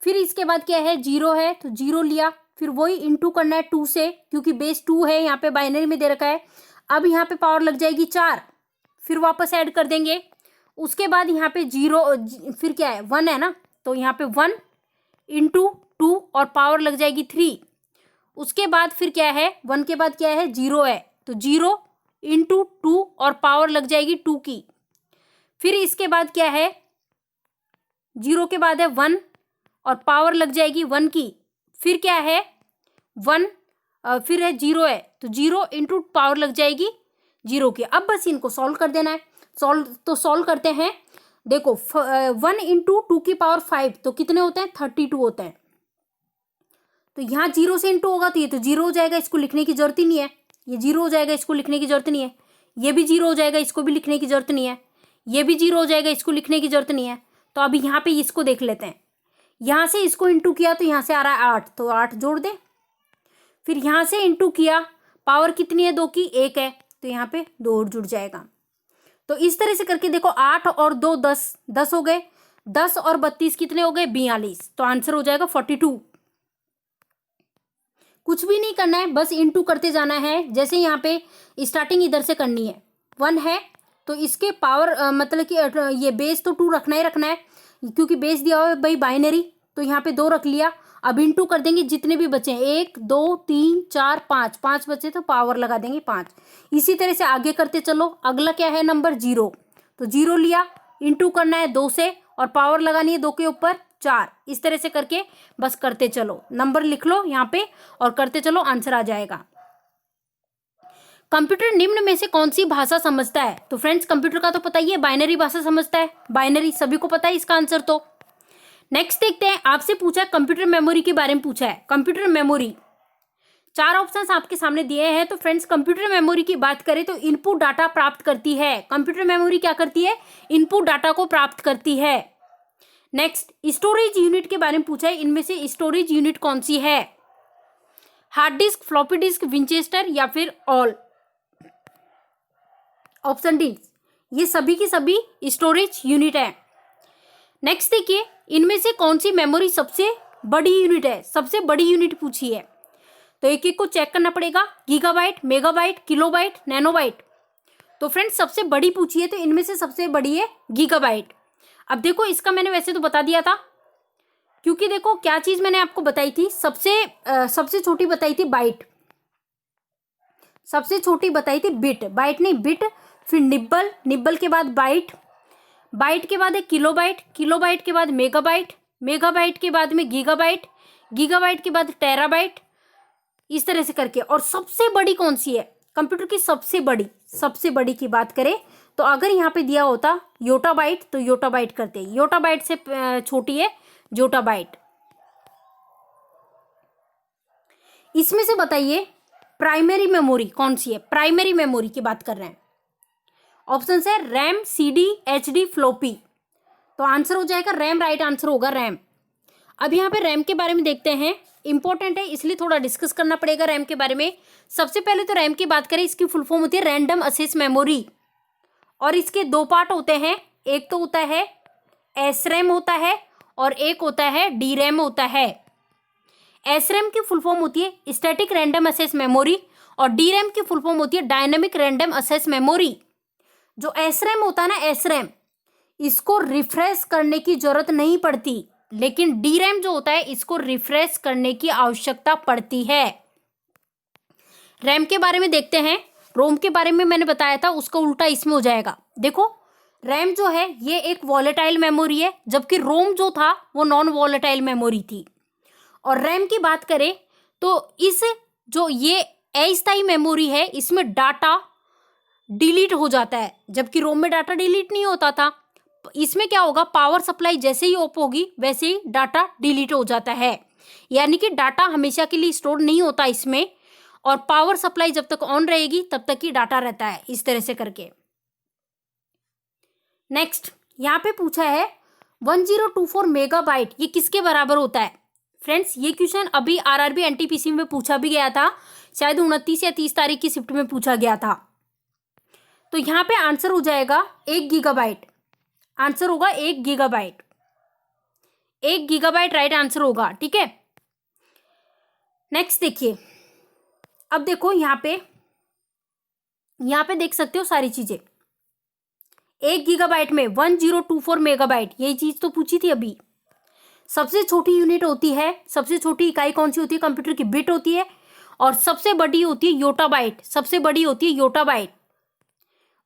Speaker 1: फिर इसके बाद क्या है 0 है तो 0 लिया, फिर वही इंटू करना है 2 से, क्योंकि बेस 2 है यहाँ पे बाइनरी में दे रखा है। अब यहाँ पे पावर लग जाएगी 4, फिर वापस ऐड कर देंगे। उसके बाद यहाँ पे 0 फिर क्या है 1 है ना, तो यहाँ पे 1 इंटू 2 और पावर लग जाएगी 3। उसके बाद फिर क्या है 1 के बाद क्या है 0 है, तो 0 इंटू 2 और पावर लग जाएगी 2 की। फिर इसके बाद क्या है 0 के बाद है 1 और पावर लग जाएगी 1 की। फिर क्या है 1 फिर है 0 है तो 0 इंटू पावर लग जाएगी 0 की। अब बस इनको सॉल्व कर देना है। सॉल्व करते हैं। देखो 1 इंटू 2 की पावर 5 तो कितने होते हैं 32 होते हैं। तो यहाँ 0 से इंटू होगा तो ये तो 0 हो जाएगा, इसको लिखने की जरूरत ही नहीं है। ये 0 हो जाएगा, इसको लिखने की जरूरत नहीं है। ये भी 0 हो जाएगा, इसको भी लिखने की जरूरत नहीं है। ये भी 0 हो जाएगा, इसको लिखने की जरूरत नहीं है। तो अभी यहाँ पे इसको देख लेते हैं। यहाँ से इसको इंटू किया तो यहाँ से आ रहा है 8, तो 8 जोड़ दें। फिर यहाँ से इंटू किया, पावर कितनी है 2 की 1 है, तो यहाँ पे 2 और जुड़ जाएगा। तो इस तरह से करके देखो 8 और 2 10 हो गए। 10 और 32 कितने हो गए 42। तो आंसर हो जाएगा 42। कुछ भी नहीं करना है, बस इंटू करते जाना है। जैसे यहाँ पे स्टार्टिंग इधर से करनी है, 1 है तो इसके पावर मतलब कि ये बेस तो 2 रखना ही रखना है, क्योंकि बेस दिया हुआ है भाई बाइनरी। तो यहाँ पे 2 रख लिया। अब इंटू कर देंगे जितने भी बचे, 1 2 3 4 5 5 बचे तो पावर लगा देंगे 5। इसी तरह से आगे करते चलो। अगला क्या है नंबर 0, तो 0 लिया, इंटू करना है 2 से और पावर लगानी है 2 के ऊपर 4। इस तरह से करके बस करते चलो। नंबर लिख लो यहाँ पे और करते चलो, आंसर आ जाएगा। कंप्यूटर निम्न में से कौन सी भाषा समझता है? तो फ्रेंड्स कंप्यूटर का तो पता ही है, बाइनरी भाषा समझता है। बाइनरी सभी को पता है इसका आंसर। तो नेक्स्ट देखते हैं। आपसे पूछा है कंप्यूटर मेमोरी के बारे में पूछा है। कंप्यूटर मेमोरी 4 ऑप्शंस आपके सामने दिए हैं। तो फ्रेंड्स कंप्यूटर मेमोरी की बात करें तो इनपुट डाटा प्राप्त करती है। कंप्यूटर मेमोरी क्या करती है? इनपुट डाटा को प्राप्त करती है। नेक्स्ट स्टोरेज यूनिट के बारे में पूछा है। इनमें से स्टोरेज यूनिट कौन सी है? Hard disk, floppy disk, Winchester या फिर ऑल? ऑप्शन डी, ये सभी की सभी स्टोरेज यूनिट है। नेक्स्ट देखिए, इनमें से कौन सी मेमोरी सबसे बड़ी यूनिट है? सबसे बड़ी यूनिट पूछी है तो एक एक को चेक करना पड़ेगा। Gigabyte, megabyte, kilobyte, nanobyte. तो फ्रेंड्स सबसे बड़ी पूछी है तो इनमें से सबसे बड़ी है गीगाबाइट। अब देखो इसका मैंने वैसे तो बता दिया था, क्योंकि देखो क्या चीज मैंने आपको बताई थी, सबसे छोटी बताई थी बाइट, सबसे छोटी बताई थी बिट, बाइट नहीं बिट। फिर निब्बल, निब्बल के बाद बाइट, बाइट के बाद है किलोबाइट, किलोबाइट के बाद मेगाबाइट, मेगाबाइट के बाद में गीगाबाइट, गीगाबाइट के बाद टेराबाइट। इस तरह से करके। और सबसे बड़ी कौन सी है कंप्यूटर की? सबसे बड़ी की बात करें तो अगर यहाँ पे दिया होता योटाबाइट तो योटाबाइट करते, योटाबाइट से छोटी है जोटाबाइट। इसमें से बताइए प्राइमरी मेमोरी कौन सी है? प्राइमरी मेमोरी की बात कर रहे हैं। ऑप्शन है रैम, सीडी, एचडी, फ्लोपी। तो आंसर हो जाएगा रैम, राइट आंसर होगा रैम। अब यहाँ पे रैम के बारे में देखते हैं, इंपॉर्टेंट है इसलिए थोड़ा डिस्कस करना पड़ेगा रैम के बारे में। सबसे पहले तो रैम की बात करें, इसकी फुल फॉर्म होती है रैंडम एक्सेस मेमोरी, और इसके दो पार्ट होते हैं, एक तो होता है एसरैम होता है और एक होता है डीरैम होता है। एसरैम की फुल फॉर्म होती है स्टैटिक रैंडम एक्सेस मेमोरी और डीरैम की फुल फॉर्म होती है डायनेमिक रैंडम एक्सेस मेमोरी। जो एसरैम होता है ना, एसरैम, इसको रिफ्रेश करने की जरूरत नहीं पड़ती, लेकिन डीरैम जो होता है इसको रिफ्रेश करने की आवश्यकता पड़ती है। रैम के बारे में देखते हैं, रोम के बारे में मैंने बताया था, उसका उल्टा इसमें हो जाएगा। देखो रैम जो है ये एक वॉलेटाइल मेमोरी है, जबकि रोम जो था वो नॉन वॉलेटाइल मेमोरी थी। और रैम की बात करें तो इस जो ये अस्थायी मेमोरी है इसमें डाटा डिलीट हो जाता है, जबकि रोम में डाटा डिलीट नहीं होता था। इसमें क्या होगा, पावर सप्लाई जैसे ही ऑफ होगी वैसे ही डाटा डिलीट हो जाता है, यानी कि डाटा हमेशा के लिए स्टोर नहीं होता इसमें, और पावर सप्लाई जब तक ऑन रहेगी तब तक ही डाटा रहता है, इस तरह से करके। नेक्स्ट यहाँ पे पूछा है 1024 मेगाबाइट ये किसके बराबर होता है। फ्रेंड्स ये क्वेश्चन अभी आरआरबी एनटीपीसी में पूछा भी गया था, शायद 29 या 30 तारीख की शिफ्ट में पूछा गया था। तो यहाँ पे आंसर हो जाएगा 1 गीगाबाइट, आंसर होगा 1 गीगाबाइट, 1 गीगाबाइट राइट आंसर होगा, ठीक है। नेक्स्ट देखिए, अब देखो यहाँ पे देख सकते हो सारी चीजें। 1 गीगाबाइट में 1024 मेगाबाइट यही चीज तो पूछी थी अभी। सबसे छोटी यूनिट होती है, सबसे छोटी इकाई कौन सी होती है, कंप्यूटर की बिट होती है, और सबसे बड़ी होती है योटाबाइट, सबसे बड़ी होती है योटाबाइट।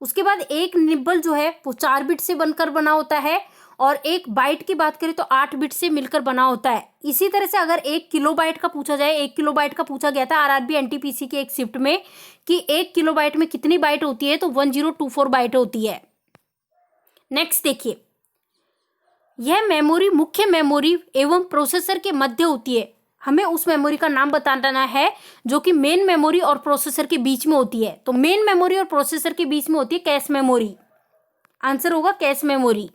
Speaker 1: उसके बाद एक निब्बल जो है वो 4 बिट से बनकर बना होता है, और एक बाइट की बात करें तो 8 बिट से मिलकर बना होता है। इसी तरह से अगर 1 किलोबाइट का पूछा जाए, 1 किलोबाइट का पूछा गया था आरआरबी एनटीपीसी के एक शिफ्ट में कि 1 किलोबाइट में कितनी बाइट होती है, तो 1024 बाइट होती है। नेक्स्ट देखिए, यह मेमोरी मुख्य मेमोरी एवं प्रोसेसर के मध्य होती है। हमें उस मेमोरी का नाम बताना है जो कि मेन मेमोरी और प्रोसेसर के बीच में होती है। तो मेन मेमोरी और प्रोसेसर के बीच में होती है कैश मेमोरी, आंसर होगा कैश मेमोरी।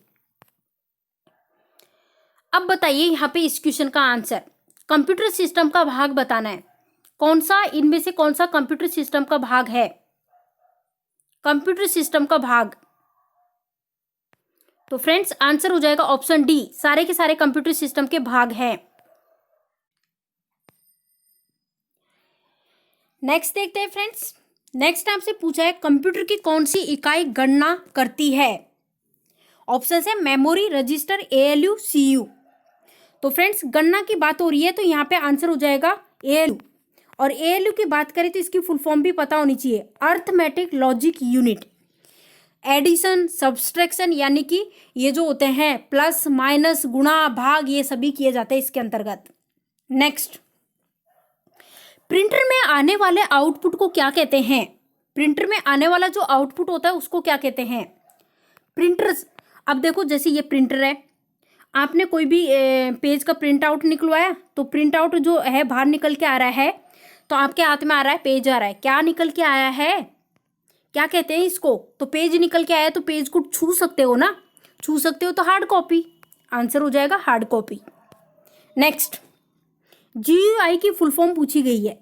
Speaker 1: अब बताइए यहाँ पे इस क्वेश्चन का आंसर, कंप्यूटर सिस्टम का भाग बताना है, कौन सा इनमें से कौन सा कंप्यूटर सिस्टम का भाग है, कंप्यूटर सिस्टम का भाग। तो फ्रेंड्स आंसर हो जाएगा ऑप्शन डी, सारे के सारे कंप्यूटर सिस्टम के भाग हैं। नेक्स्ट देखते हैं फ्रेंड्स, नेक्स्ट आपसे पूछा है कंप्यूटर की कौन सी इकाई गणना करती है। ऑप्शन है मेमोरी, रजिस्टर, एएलयू, सीयू। तो फ्रेंड्स गणना की बात हो रही है तो यहाँ पे आंसर हो जाएगा एएलयू, और एएलयू की बात करें तो इसकी फुल फॉर्म भी पता होनी चाहिए, arithmetic logic unit. Addition, subtraction, यानी कि ये जो होते हैं प्लस माइनस गुणा भाग ये सभी किए जाते हैं इसके अंतर्गत। नेक्स्ट, प्रिंटर में आने वाले आउटपुट को क्या कहते हैं, प्रिंटर में आने वाला जो आउटपुट होता है उसको क्या कहते हैं। प्रिंटर्स, अब देखो जैसे ये प्रिंटर है, आपने कोई भी पेज का प्रिंट आउट निकलवाया तो प्रिंट आउट जो है बाहर निकल के आ रहा है, तो आपके हाथ में आ रहा है पेज आ रहा है, क्या निकल के आया है, क्या कहते हैं इसको, तो पेज निकल के आया तो पेज को छू सकते हो ना, छू सकते हो तो हार्ड कॉपी, आंसर हो जाएगा हार्ड कॉपी। नेक्स्ट, जीयूआई की फुल फॉर्म पूछी गई है,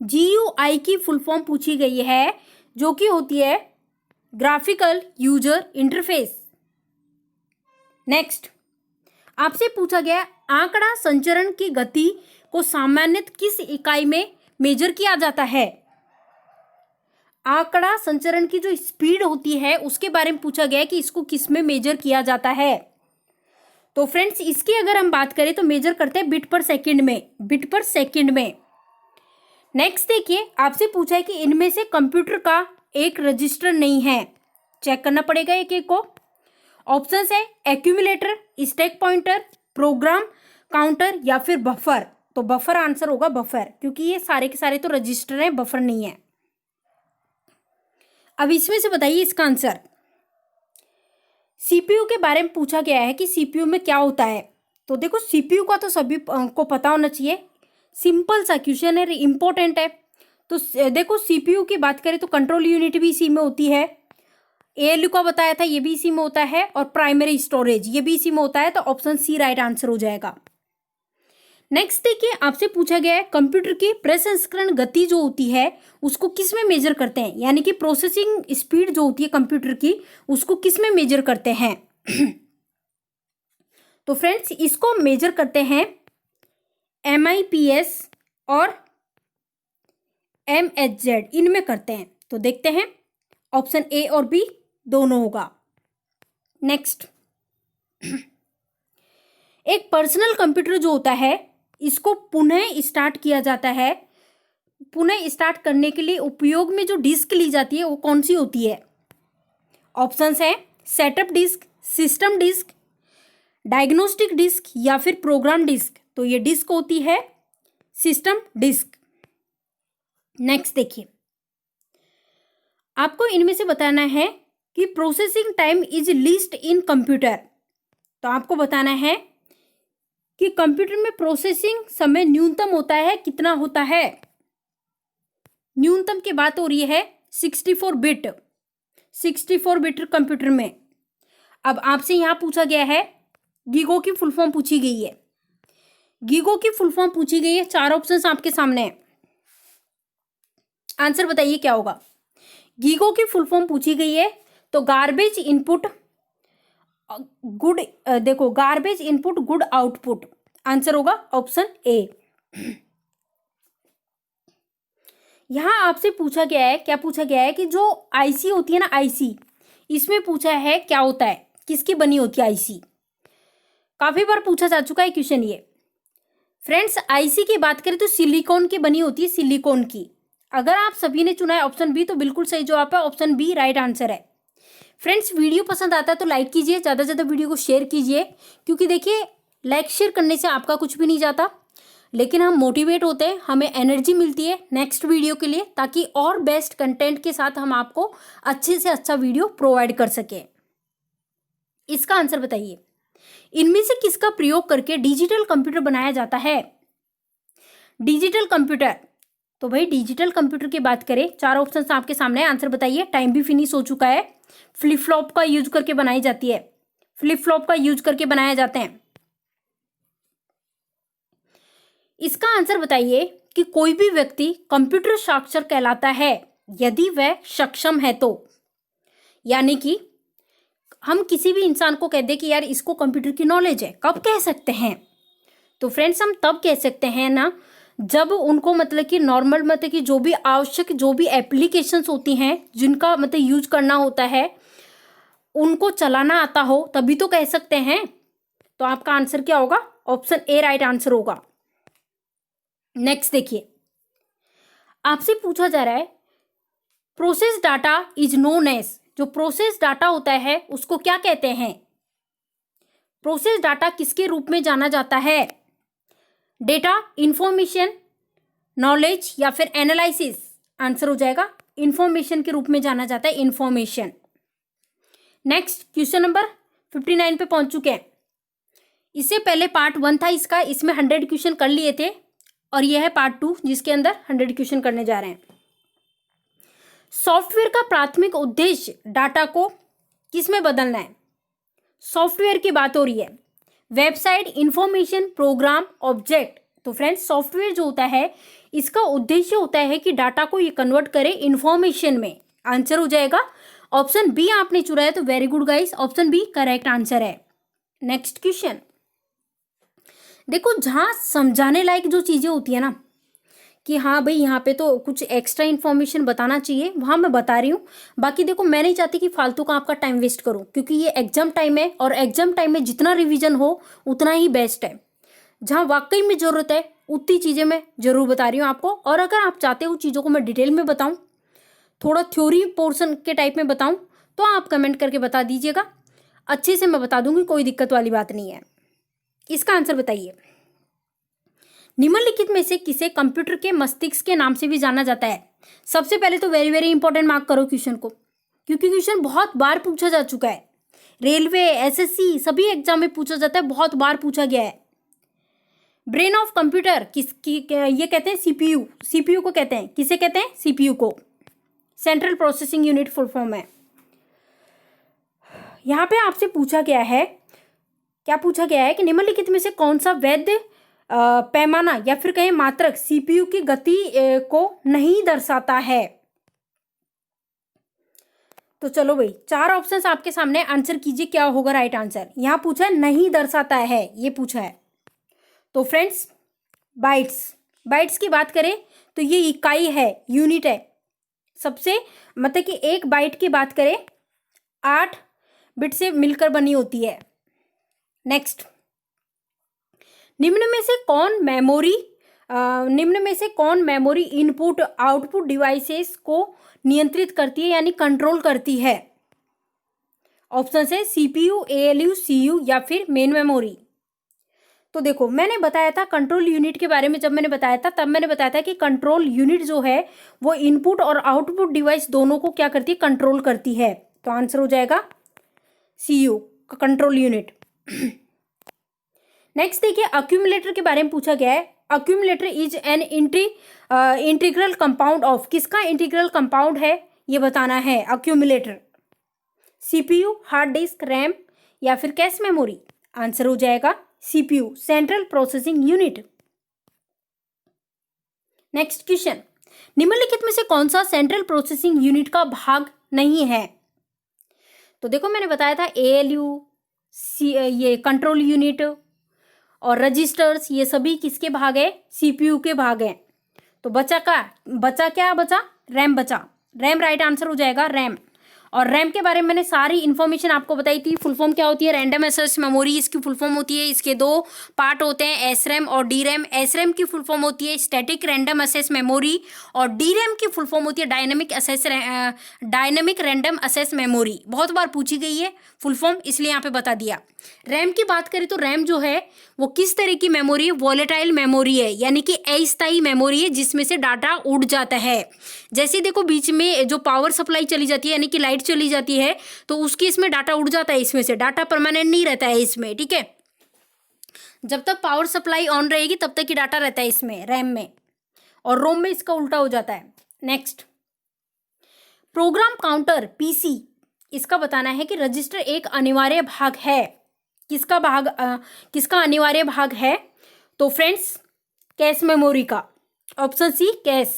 Speaker 1: जीयूआई की फुल फॉर्म पूछी गई है जो कि होती है ग्राफिकल यूजर इंटरफेस। नेक्स्ट, आपसे पूछा गया आंकड़ा संचरण की गति को सामान्यतः किस इकाई में मेजर किया जाता है। आंकड़ा संचरण की जो स्पीड होती है उसके बारे में पूछा गया है कि इसको किस में मेजर किया जाता है। तो फ्रेंड्स इसकी अगर हम बात करें तो मेजर करते हैं बिट पर सेकंड में, बिट पर सेकंड में। नेक्स्ट देखिए, आपसे पूछा है कि इनमें से कंप्यूटर का एक रजिस्टर नहीं है, चेक करना पड़ेगा एक एक को। ऑप्शंस है accumulator, stack pointer, program counter या फिर बफर। तो बफर आंसर होगा बफर, क्योंकि ये सारे के सारे तो रजिस्टर हैं, बफर नहीं है। अब इसमें से बताइए इसका आंसर। सीपीयू के बारे में पूछा गया है कि सीपीयू में क्या होता है। तो देखो सीपीयू का तो सभी को पता होना चाहिए, सिंपल सा क्वेश्चन है, इंपॉर्टेंट है। तो देखो सीपीयू की बात करें तो कंट्रोल यूनिट भी इसी में होती है, ALU का बताया था, ये भी इसी में होता है, और प्राइमरी स्टोरेज ये भी इसी में होता है, तो ऑप्शन सी राइट आंसर हो जाएगा। नेक्स्ट देखिए, आपसे पूछा गया है कंप्यूटर की प्रसंस्करण गति जो होती है उसको किस में मेजर करते हैं, यानी कि प्रोसेसिंग स्पीड जो होती है कंप्यूटर की उसको किस में मेजर करते हैं। तो फ्रेंड्स इसको मेजर करते हैं MIPS और MHz, इनमें करते हैं। तो देखते हैं ऑप्शन ए और बी दोनों होगा। नेक्स्ट, एक पर्सनल कंप्यूटर जो होता है इसको पुनः स्टार्ट किया जाता है, पुनः स्टार्ट करने के लिए उपयोग में जो डिस्क ली जाती है वो कौन सी होती है। ऑप्शंस है setup disk, system disk, diagnostic disk या फिर प्रोग्राम डिस्क। तो ये डिस्क होती है सिस्टम डिस्क। नेक्स्ट देखिए, आपको इनमें से बताना है कि processing time is least in computer. तो आपको बताना है कि कंप्यूटर में प्रोसेसिंग समय न्यूनतम होता है, कितना होता है। न्यूनतम की बात हो रही है 64 बिट, 64 बिट कंप्यूटर में। अब आपसे यहां पूछा गया है, गीगो की फुल फॉर्म पूछी गई है, गीगो की फुल फॉर्म पूछी गई है। 4 ऑप्शंस आपके सामने हैं, आंसर बताइए क्या होगा। गीगो की फुल फॉर्म पूछी गई है तो गार्बेज इनपुट गुड, देखो garbage input good output, answer होगा ऑप्शन ए। यहां आपसे पूछा गया है, क्या पूछा गया है कि जो आईसी होती है ना, आईसी, इसमें पूछा है क्या होता है, किसकी बनी होती है आईसी। काफी बार पूछा जा चुका है क्वेश्चन ये। फ्रेंड्स आईसी की बात करें तो सिलिकॉन की बनी होती है, सिलिकॉन की। अगर आप सभी ने चुना है ऑप्शन बी तो बिल्कुल सही जवाब है, ऑप्शन बी राइट आंसर है। फ्रेंड्स वीडियो पसंद आता है तो लाइक कीजिए, ज़्यादा से ज़्यादा वीडियो को शेयर कीजिए, क्योंकि देखिए लाइक शेयर करने से आपका कुछ भी नहीं जाता, लेकिन हम मोटिवेट होते हैं, हमें एनर्जी मिलती है नेक्स्ट वीडियो के लिए, ताकि और बेस्ट कंटेंट के साथ हम आपको अच्छे से अच्छा वीडियो प्रोवाइड कर सकें। इसका आंसर बताइए, इनमें से किसका प्रयोग करके डिजिटल कंप्यूटर बनाया जाता है। डिजिटल कंप्यूटर, तो भाई डिजिटल कंप्यूटर की बात करें, 4 ऑप्शन आपके सामने है, आंसर बताइए। टाइम भी फिनिश हो चुका है। फ्लिप फ्लॉप का यूज करके बनाई जाती है, फ्लिप फ्लॉप का यूज करके बनाया जाते हैं। इसका आंसर बताइए कि कोई भी व्यक्ति कंप्यूटर साक्षर कहलाता है यदि वह सक्षम है तो, यानी कि हम किसी भी इंसान को कह दे कि यार इसको कंप्यूटर की नॉलेज है, कब कह सकते हैं। तो फ्रेंड्स हम तब कह सकते हैं ना जब उनको मतलब कि नॉर्मल मतलब कि जो भी आवश्यक जो भी एप्लीकेशंस होती हैं जिनका मतलब यूज करना होता है उनको चलाना आता हो, तभी तो कह सकते हैं। तो आपका आंसर क्या होगा, ऑप्शन ए राइट आंसर होगा। नेक्स्ट देखिए, आपसे पूछा जा रहा है process data is known as, जो प्रोसेस डाटा होता है उसको क्या कहते हैं। प्रोसेस डाटा किसके रूप में जाना जाता है। डेटा, इंफॉर्मेशन, नॉलेज या फिर एनालिसिस, आंसर हो जाएगा इंफॉर्मेशन के रूप में जाना जाता है, इंफॉर्मेशन। नेक्स्ट क्वेश्चन नंबर 59 पे पहुंच चुके हैं। इससे पहले पार्ट 1 था इसका, इसमें 100 क्वेश्चन कर लिए थे, और यह है पार्ट 2 जिसके अंदर 100 क्वेश्चन करने जा रहे हैं। सॉफ्टवेयर का प्राथमिक उद्देश्य डाटा को किस में बदलना है। सॉफ्टवेयर की बात हो रही है, वेबसाइट, इंफॉर्मेशन, प्रोग्राम, ऑब्जेक्ट। तो फ्रेंड्स सॉफ्टवेयर जो होता है इसका उद्देश्य होता है कि डाटा को ये कन्वर्ट करे इंफॉर्मेशन में, आंसर हो जाएगा ऑप्शन बी। आपने चुना है तो very good guys, option B correct answer है। नेक्स्ट क्वेश्चन देखो, जहां समझाने लायक जो चीजें होती है ना कि हाँ भाई यहाँ पे तो कुछ एक्स्ट्रा इन्फॉर्मेशन बताना चाहिए, वहाँ मैं बता रही हूँ। बाकी देखो मैं नहीं चाहती कि फालतू का आपका टाइम वेस्ट करूँ, क्योंकि ये एग्जाम टाइम है और एग्जाम टाइम में जितना रिवीजन हो उतना ही बेस्ट है। जहाँ वाकई में ज़रूरत है उतनी चीज़ें मैं ज़रूर बता रही हूँ आपको। और अगर आप चाहते हो चीज़ों को मैं डिटेल में बताऊँ, थोड़ा थ्योरी पोर्शन के टाइप में बताऊँ, तो आप कमेंट करके बता दीजिएगा, अच्छे से मैं बता दूँगी, कोई दिक्कत वाली बात नहीं है। इसका आंसर बताइए, निम्नलिखित में से किसे कंप्यूटर के मस्तिष्क के नाम से भी जाना जाता है। सबसे पहले तो वेरी वेरी इंपॉर्टेंट मार्क करो क्वेश्चन को, क्योंकि क्वेश्चन बहुत बार पूछा जा चुका है। रेलवे, एसएससी सभी एग्जाम में पूछा जाता है, बहुत बार पूछा गया है। ब्रेन ऑफ कंप्यूटर किसकी, ये कहते हैं सीपीयू, सीपीयू को कहते हैं, किसे कहते हैं, सीपीयू को, central processing unit full form है। यहाँ पे आपसे पूछा गया है, क्या पूछा गया है कि निम्नलिखित में से कौन सा वैध पैमाना या फिर कहें मात्रक सीपीयू की गति को नहीं दर्शाता है। तो चलो भाई, 4 ऑप्शंस आपके सामने, आंसर कीजिए क्या होगा राइट आंसर। यहाँ पूछा है नहीं दर्शाता है, ये पूछा है। तो फ्रेंड्स बाइट्स की बात करें तो ये इकाई है, यूनिट है। सबसे मतलब कि एक बाइट की बात करें 8 बिट से मिलकर बनी होती है। नेक्स्ट, निम्न में से कौन मेमोरी इनपुट आउटपुट डिवाइसेस को नियंत्रित करती है यानी कंट्रोल करती है। ऑप्शन है सीपीयू, एएलयू, सीयू या फिर मेन मेमोरी। तो देखो, मैंने बताया था कंट्रोल यूनिट के बारे में, जब मैंने बताया था तब मैंने बताया था कि कंट्रोल यूनिट जो है वो इनपुट और आउटपुट डिवाइस दोनों को क्या करती है, कंट्रोल करती है। तो आंसर हो जाएगा सीयू, कंट्रोल यूनिट। नेक्स्ट देखिए, अक्यूमुलेटर के बारे में पूछा गया है। Accumulator is an integral compound of, किसका इंटीग्रल कंपाउंड है ये बताना है। Accumulator CPU, hard disk, RAM या फिर कैश मेमोरी। आंसर हो जाएगा CPU, central processing unit. Next question, निम्नलिखित में से कौन सा सेंट्रल प्रोसेसिंग यूनिट का भाग नहीं है। तो देखो, मैंने बताया था एएलयू, ये कंट्रोल यूनिट और रजिस्टर्स, ये सभी किसके भाग है, सीपीयू के भाग हैं। तो बचा रैम बचा। रैम राइट आंसर हो जाएगा, रैम। और रैम के बारे में मैंने सारी इन्फॉर्मेशन आपको बताई थी। फुल फॉर्म क्या होती है, रैंडम एक्सेस मेमोरी इसकी फुल फॉर्म होती है। इसके 2 पार्ट होते हैं, एस रैम और डी रैम। एस रैम की फुल फॉर्म होती है स्टैटिक रैंडम एक्सेस मेमोरी और डी रैम की फुल फॉर्म होती है डायनेमिक रैंडम एक्सेस मेमोरी। बहुत बार पूछी गई है फुल फॉर्म, इसलिए यहाँ पे बता दिया। रैम की बात करें तो रैम जो है वो किस तरह की मेमोरी है, वॉलेटाइल मेमोरी है, यानी कि अस्थायी मेमोरी है जिसमें से डाटा उड़ जाता है। जैसे देखो, बीच में जो पावर सप्लाई चली जाती है यानी कि लाइट चली जाती है तो उसकी इसमें डाटा उड़ जाता है, इसमें से डाटा परमानेंट नहीं रहता है इसमें, ठीक है। जब तक पावर सप्लाई ऑन रहेगी तब तक ही डाटा रहता है इसमें, रैम में। और रोम में इसका उल्टा हो जाता है। नेक्स्ट, प्रोग्राम काउंटर पीसी, इसका बताना है कि रजिस्टर एक अनिवार्य भाग है। किसका अनिवार्य भाग है। तो फ्रेंड्स, कैश मेमोरी का। Option C, cache.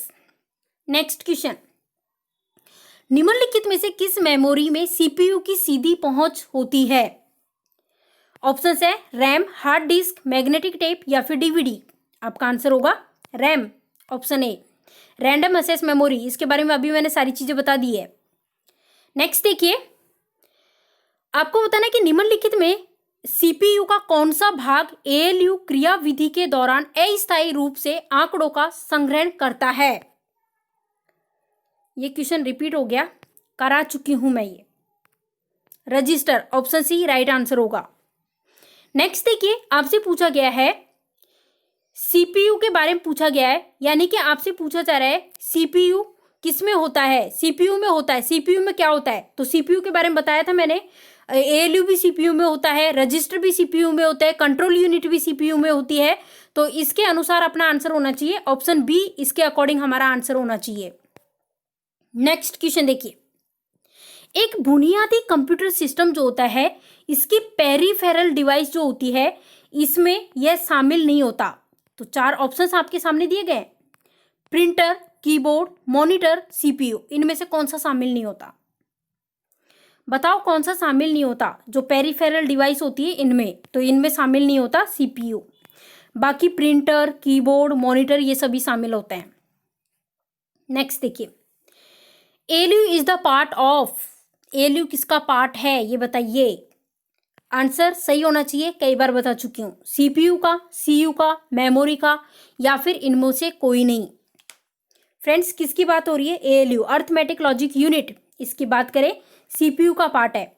Speaker 1: Next question, निम्नलिखित में से किस मेमोरी में सीपीयू की सीधी पहुंच होती है। ऑप्शन है RAM, hard disk, magnetic tape या फिर डीवीडी। आपका आंसर होगा RAM, option A, random access memory. इसके बारे में अभी मैंने सारी चीजें बता दी है। नेक्स्ट देखिए, आपको बताना है कि निम्नलिखित में सीपीयू का कौन सा भाग एएलयू क्रियाविधि के दौरान अस्थायी रूप से आंकड़ों का संग्रहण करता है। ये क्वेश्चन रिपीट हो गया, करा चुकी हूं मैं ये। Register, option C right answer होगा। नेक्स्ट देखिए, आपसे पूछा गया है सीपीयू के बारे में पूछा गया है, यानी कि आपसे पूछा जा रहा है सीपीयू किसमें होता है, सीपीयू में होता है। सीपीयू में क्या होता है, तो सीपीयू के बारे में बताया था मैंने। एएलयू भी सीपीयू में होता है, रजिस्टर भी सीपीयू में होता है, कंट्रोल यूनिट भी सीपीयू में होती है। तो इसके अनुसार अपना आंसर होना चाहिए ऑप्शन बी, इसके अकॉर्डिंग हमारा आंसर होना चाहिए। नेक्स्ट क्वेश्चन देखिए, एक बुनियादी कंप्यूटर सिस्टम जो होता है, इसकी पेरिफेरल डिवाइस जो होती है, इसमें यह शामिल नहीं होता। तो 4 ऑप्शंस आपके सामने दिए गए, प्रिंटर, कीबोर्ड, मॉनिटर, सीपीयू। इनमें से कौन सा शामिल नहीं होता, बताओ कौन सा शामिल नहीं होता। जो पेरिफेरल डिवाइस होती है इनमें, तो इनमें शामिल नहीं होता सीपीयू। बाकी प्रिंटर, कीबोर्ड, मॉनिटर ये सभी शामिल होते हैं। नेक्स्ट देखिए, ALU is the part of, ALU किसका पार्ट है ये बताइए। आंसर सही होना चाहिए, कई बार बता चुकी हूं। सीपीयू का, सीयू का, मेमोरी का या फिर इनमें से कोई नहीं। फ्रेंड्स, किसकी बात हो रही है, एएलयू, अर्थमेटिक लॉजिक यूनिट। इसकी बात करें सीपीयू का पार्ट है।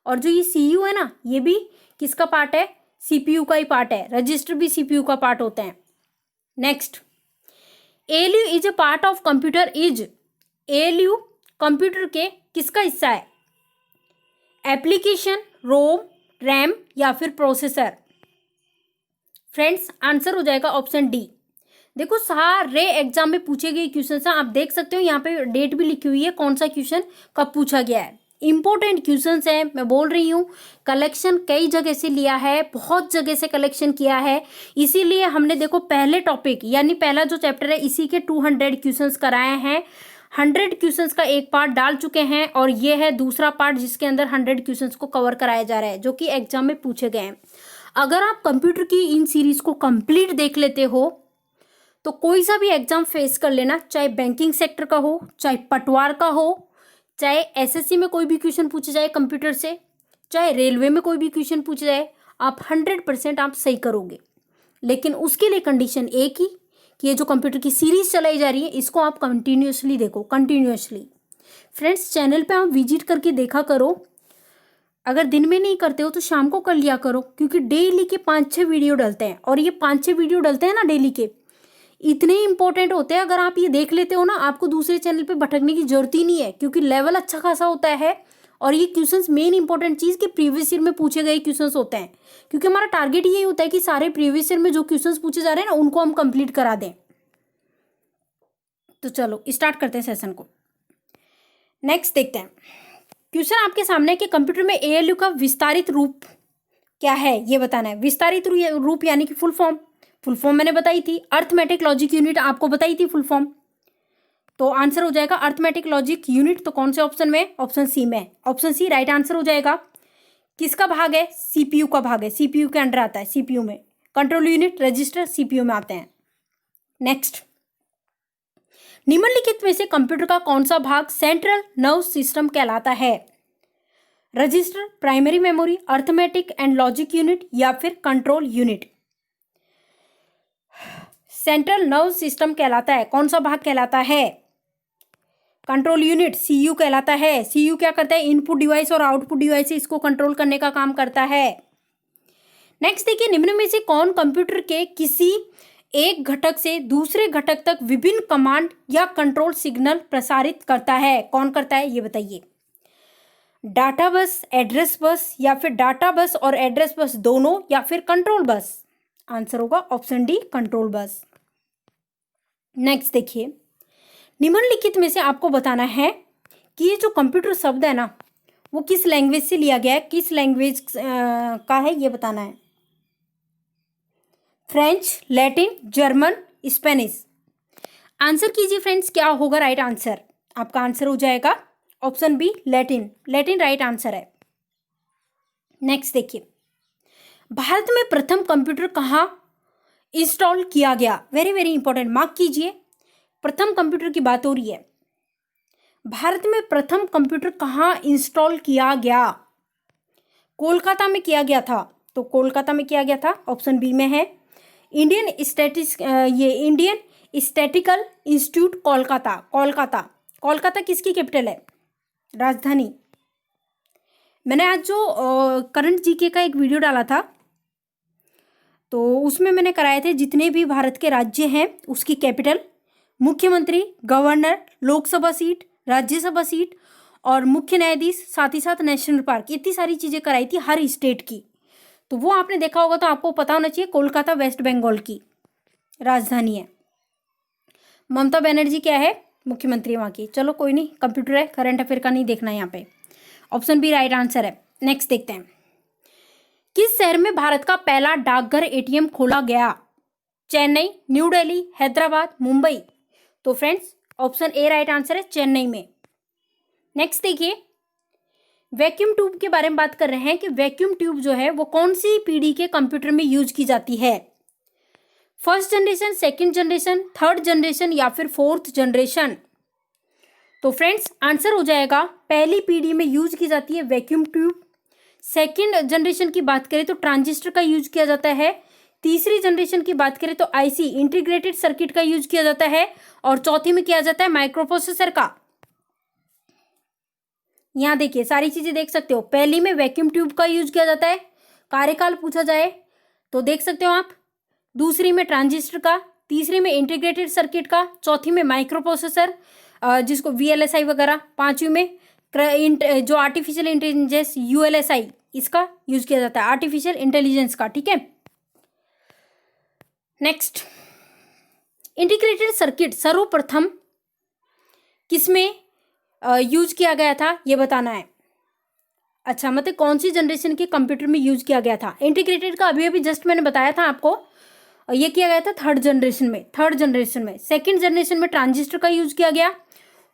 Speaker 1: और जो ये सीयू है ना, ये भी किसका पार्ट है, सीपीयू का ही पार्ट है। रजिस्टर भी सीपीयू का पार्ट होते हैं। Next, ALU is a part of computer is, ALU computer के किसका हिस्सा है, एप्लीकेशन, रोम, रैम या फिर प्रोसेसर। फ्रेंड्स, आंसर हो जाएगा ऑप्शन डी। देखो, सारे एग्जाम में पूछे गए क्वेश्चन आप देख सकते हो, यहाँ पे डेट भी लिखी हुई है कौन सा क्वेश्चन कब पूछा गया है। इंपॉर्टेंट क्वेश्चंस हैं, मैं बोल रही हूँ कलेक्शन कई जगह से लिया है, बहुत जगह से कलेक्शन किया है, इसीलिए हमने देखो पहले टॉपिक यानी पहला जो चैप्टर है इसी के 200 क्वेश्चंस कराए हैं। 100 क्वेश्चंस का एक पार्ट डाल चुके हैं और ये है दूसरा पार्ट जिसके अंदर 100 क्वेश्चंस को कवर कराया जा रहा है जो कि एग्जाम में पूछे गए हैं। अगर आप कंप्यूटर की इन सीरीज को कंप्लीट देख लेते हो तो कोई सा भी एग्जाम फेस कर लेना, चाहे बैंकिंग सेक्टर का हो, चाहे पटवार का हो, चाहे एसएससी में कोई भी क्वेश्चन पूछे जाए कंप्यूटर से, चाहे रेलवे में कोई भी क्वेश्चन पूछे जाए, आप 100% आप सही करोगे। लेकिन उसके लिए कंडीशन एक ही कि ये जो कंप्यूटर की सीरीज चलाई जा रही है इसको आप कंटिन्यूसली देखो, कंटिन्यूसली। फ्रेंड्स चैनल पे आप विजिट करके देखा करो, अगर दिन में नहीं करते हो तो शाम को कर लिया करो, क्योंकि डेली के 5-6 वीडियो डलते हैं और ये 5-6 वीडियो डलते हैं ना डेली के, इतने इंपॉर्टेंट होते हैं। अगर आप ये देख लेते हो ना आपको दूसरे चैनल पे भटकने की जरूरत ही नहीं है, क्योंकि लेवल अच्छा खासा होता है और ये क्वेश्चंस मेन इंपॉर्टेंट चीज़ कि प्रीवियस ईयर में पूछे गए क्वेश्चंस होते हैं, क्योंकि हमारा टारगेट यही होता है कि सारे प्रीवियस ईयर में जो क्वेश्चंस पूछे जा रहे हैं ना उनको हम कंप्लीट करा दें। तो चलो स्टार्ट करते हैं सेशन को। नेक्स्ट देखते हैं क्वेश्चन आपके सामने कि कंप्यूटर में एएलयू का विस्तारित रूप क्या है ये बताना है। विस्तारित रूप यानी कि फुल फॉर्म मैंने बताई थी, अर्थमेटिक लॉजिक यूनिट आपको बताई थी फुल फॉर्म, तो आंसर हो जाएगा अर्थमेटिक लॉजिक यूनिट। तो कौन से ऑप्शन में? ऑप्शन सी में, ऑप्शन सी राइट आंसर हो जाएगा। किसका भाग है? सीपीयू का भाग है, सीपीयू के अंडर आता है। सीपीयू में कंट्रोल यूनिट, रजिस्टर सीपीयू में आते हैं। नेक्स्ट, निम्नलिखित में से कंप्यूटर का कौन सा भाग सेंट्रल नर्व सिस्टम कहलाता है? Register, primary memory, arithmetic and logic unit या फिर control unit? Central nerve system कहलाता है। कौन सा भाग कहलाता है? कंट्रोल यूनिट, सीयू कहलाता है। सीयू क्या करता है? इनपुट डिवाइस और आउटपुट डिवाइस इसको कंट्रोल करने का काम करता है। नेक्स्ट देखिए, निम्न में से कौन कंप्यूटर के किसी एक घटक से दूसरे घटक तक विभिन्न कमांड या कंट्रोल सिग्नल प्रसारित करता है? कौन करता है ये बताइए। डाटा बस, एड्रेस बस या फिर डाटा बस और एड्रेस बस दोनों या फिर कंट्रोल बस? आंसर होगा option D, control bus. Next देखिए, निम्नलिखित में से आपको बताना है कि ये जो कंप्यूटर शब्द है ना वो किस लैंग्वेज से लिया गया है, किस लैंग्वेज का है ये बताना है। French, Latin, German, Spanish? Answer कीजिए फ्रेंड्स, क्या होगा राइट आंसर? आपका आंसर हो जाएगा option B, Latin. Latin right answer है। नेक्स्ट देखिए, भारत में प्रथम कंप्यूटर कहाँ इंस्टॉल किया गया? वेरी वेरी इंपॉर्टेंट, मार्क कीजिए। प्रथम कंप्यूटर की बात हो रही है। भारत में प्रथम कंप्यूटर कहाँ इंस्टॉल किया गया? कोलकाता में किया गया था, तो कोलकाता में किया गया था, ऑप्शन बी में है। Indian statistical institute Kolkata. Kolkata किसकी कैपिटल है? राजधानी। मैंने आज जो करंट जीके का एक वीडियो डाला था तो उसमें मैंने कराए थे जितने भी भारत के राज्य हैं उसकी कैपिटल, मुख्यमंत्री, governor, Lok Sabha seat, Rajya Sabha seat और मुख्य न्यायाधीश, साथ ही साथ नेशनल पार्क, इतनी सारी चीज़ें कराई थी हर स्टेट की। तो वो आपने देखा होगा, तो आपको पता होना चाहिए कोलकाता वेस्ट बंगाल की राजधानी है। ममता बनर्जी क्या है? मुख्यमंत्री वहाँ की। चलो कोई नहीं, कंप्यूटर है, करंट अफेयर का नहीं देखना है यहाँ पे। ऑप्शन बी राइट आंसर है। नेक्स्ट देखते हैं, किस शहर में भारत का पहला डाकघर एटीएम खोला गया? चेन्नई, न्यू दिल्ली, हैदराबाद, मुंबई? तो friends option A right answer है, चेन्नई में। नेक्स्ट देखिए, वैक्यूम ट्यूब के बारे में बात कर रहे हैं कि वैक्यूम ट्यूब जो है वो कौन सी पीढ़ी के कंप्यूटर में यूज की जाती है? First generation, second generation, third generation या फिर फोर्थ जनरेशन? तो फ्रेंड्स आंसर हो जाएगा पहली पीढ़ी में यूज की जाती है वैक्यूम ट्यूब। सेकंड जनरेशन की बात करें तो ट्रांजिस्टर का यूज किया जाता है। तीसरी जनरेशन की बात करें तो आईसी, इंटीग्रेटेड सर्किट का यूज किया जाता है। और चौथी में किया जाता है माइक्रोप्रोसेसर का। यहाँ देखिए सारी चीजें देख सकते हो। पहली में वैक्यूम ट्यूब का यूज किया जाता है, कार्यकाल पूछा जाए तो देख सकते हो आप। दूसरी में ट्रांजिस्टर का, तीसरी में इंटीग्रेटेड सर्किट का, चौथी में माइक्रोप्रोसेसर जिसको वीएलएसआई वगैरह, पांचवी में जो आर्टिफिशियल इंटेलिजेंस यूएलएसआई इसका यूज किया जाता है, आर्टिफिशियल इंटेलिजेंस का। ठीक है, नेक्स्ट, इंटीग्रेटेड सर्किट सर्वप्रथम किसमें यूज किया गया था ये बताना है। अच्छा, मतलब कौन सी जनरेशन के कंप्यूटर में यूज किया गया था? इंटीग्रेटेड का अभी अभी जस्ट मैंने बताया था आपको, ये किया गया था थर्ड जनरेशन में। सेकंड जनरेशन में ट्रांजिस्टर का यूज किया गया।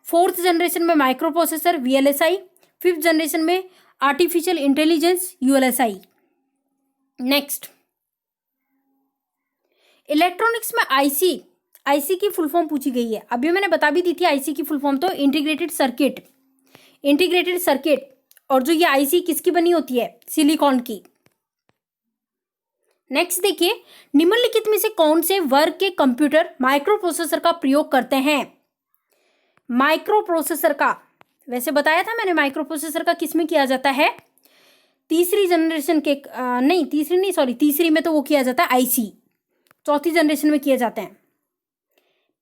Speaker 1: फोर्थ जनरेशन में microprocessor VLSI। Fifth generation में artificial intelligence ULSI। Next, electronics में आईसी की फुल फॉर्म पूछी गई है। अभी मैंने बता भी दी थी आईसी की फुल फॉर्म, तो इंटीग्रेटेड सर्किट। और जो ये आईसी किसकी बनी होती है? सिलिकॉन की। नेक्स्ट देखिए, निम्नलिखित में से कौन से वर्ग के कंप्यूटर माइक्रो प्रोसेसर का प्रयोग करते हैं? माइक्रो प्रोसेसर का, वैसे बताया था मैंने माइक्रो प्रोसेसर का किस में किया जाता है? तीसरी में तो वो किया जाता है आईसी। चौथी जनरेशन में किए जाते हैं।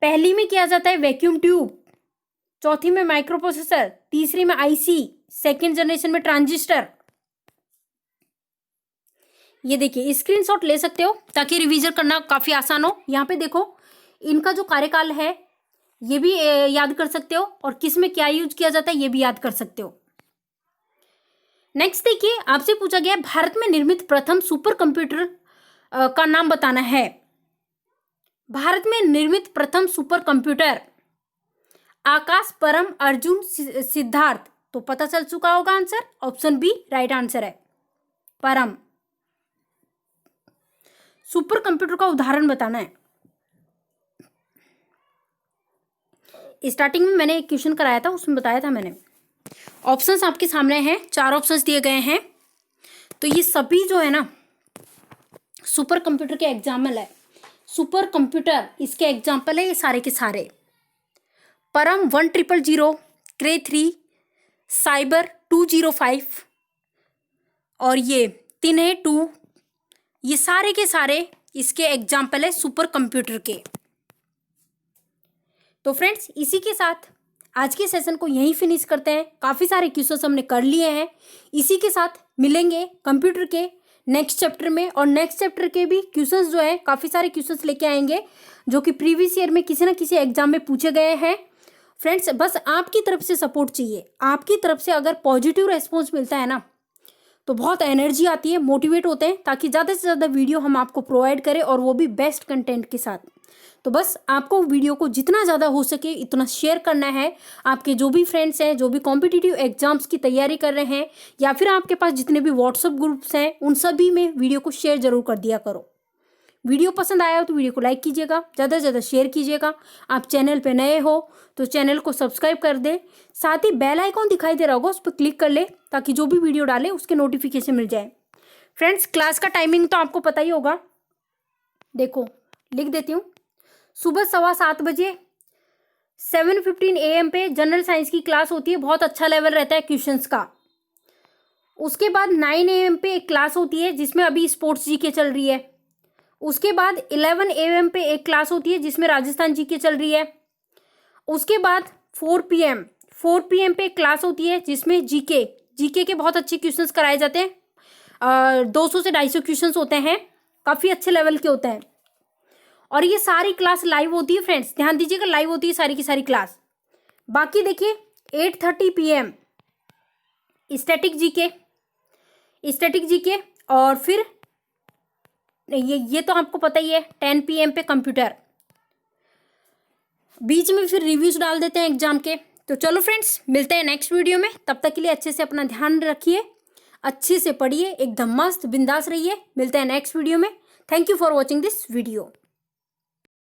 Speaker 1: पहली में किया जाता है वैक्यूम ट्यूब, चौथी में माइक्रो प्रोसेसर, तीसरी में आईसी, सेकेंड जनरेशन में ट्रांजिस्टर। ये देखिए, स्क्रीनशॉट ले सकते हो ताकि रिवीजन करना काफी आसान हो। यहाँ पे देखो, इनका जो कार्यकाल है ये भी याद कर सकते हो, और किस में क्या यूज किया जाता है ये भी याद कर सकते हो। नेक्स्ट देखिए, आपसे पूछा गया भारत में निर्मित प्रथम सुपर कंप्यूटर का नाम बताना है। भारत में निर्मित प्रथम सुपर कंप्यूटर आकाश, परम, अर्जुन, सिद्धार्थ। तो पता चल चुका होगा answer, option B right answer है, परम। सुपर कंप्यूटर का उदाहरण बताना है। स्टार्टिंग में मैंने एक क्वेश्चन कराया था, उसमें बताया था मैंने। ऑप्शंस आपके सामने हैं, 4 ऑप्शंस दिए गए हैं। तो ये सभी जो है ना सुपर कंप्यूटर के एग्जाम्पल है। सुपर कंप्यूटर इसके एग्जाम्पल है ये सारे के सारे। परम 1000, क्रे 3, साइबर 205 और ये तिन्हे 2, ये सारे के सारे इसके एग्जाम्पल है सुपर कंप्यूटर के। तो फ्रेंड्स, इसी के साथ आज के सेशन को यहीं फिनिश करते हैं। काफ़ी सारे क्वेश्चंस हमने कर लिए हैं। इसी के साथ मिलेंगे कंप्यूटर के नेक्स्ट चैप्टर में, और नेक्स्ट चैप्टर के भी क्वेश्चंस जो है काफ़ी सारे क्वेश्चंस लेके आएंगे जो कि प्रीवियस ईयर में किसी ना किसी एग्जाम में पूछे गए हैं। फ्रेंड्स, बस आपकी तरफ से सपोर्ट चाहिए। आपकी तरफ से अगर पॉजिटिव रेस्पॉन्स मिलता है ना तो बहुत एनर्जी आती है, मोटिवेट होते हैं, ताकि ज़्यादा से ज़्यादा वीडियो हम आपको प्रोवाइड करें, और वो भी बेस्ट कंटेंट के साथ। तो बस आपको वीडियो को जितना ज़्यादा हो सके इतना शेयर करना है। आपके जो भी फ्रेंड्स हैं, जो भी कॉम्पिटिटिव एग्जाम्स की तैयारी कर रहे हैं, या फिर आपके पास जितने भी व्हाट्सएप ग्रुप्स हैं, उन सभी में वीडियो को शेयर जरूर कर दिया करो। वीडियो पसंद आया हो तो वीडियो को लाइक कीजिएगा, ज़्यादा से ज़्यादा शेयर कीजिएगा। आप चैनल पे नए हो तो चैनल को सब्सक्राइब कर दे, साथ ही बेल आइकॉन दिखाई दे रहा होगा उस पर क्लिक कर ले, ताकि जो भी वीडियो डाले उसके नोटिफिकेशन मिल जाए। फ्रेंड्स, क्लास का टाइमिंग तो आपको पता ही होगा, देखो लिख देती हूँ। सुबह 7:15 बजे 7:15 AM पे जनरल साइंस की क्लास होती है, बहुत अच्छा लेवल रहता है क्वेश्चंस का। उसके बाद 9 AM पे एक क्लास होती है जिसमें अभी स्पोर्ट्स जीके चल रही है। उसके बाद 11 AM पे एक क्लास होती है जिसमें राजस्थान जीके चल रही है। उसके बाद 4 PM पे एक क्लास होती है जिसमें जीके के बहुत अच्छे क्वेश्चंस कराए जाते हैं। 200 से 250 क्वेश्चंस होते हैं, काफ़ी अच्छे लेवल के होते हैं। और ये सारी क्लास लाइव होती है फ्रेंड्स, ध्यान दीजिएगा, लाइव होती है सारी की सारी क्लास। बाकी देखिए 8:30 PM स्टैटिक जीके, और फिर ये तो आपको पता ही है 10 PM पे कंप्यूटर। बीच में फिर रिव्यूज डाल देते हैं एग्जाम के। तो चलो फ्रेंड्स, मिलते हैं नेक्स्ट वीडियो में। तब तक के लिए अच्छे से अपना ध्यान रखिए, अच्छे से पढ़िए, एकदम मस्त बिंदास रहिए। मिलते हैं नेक्स्ट वीडियो में। Thank you for watching this video.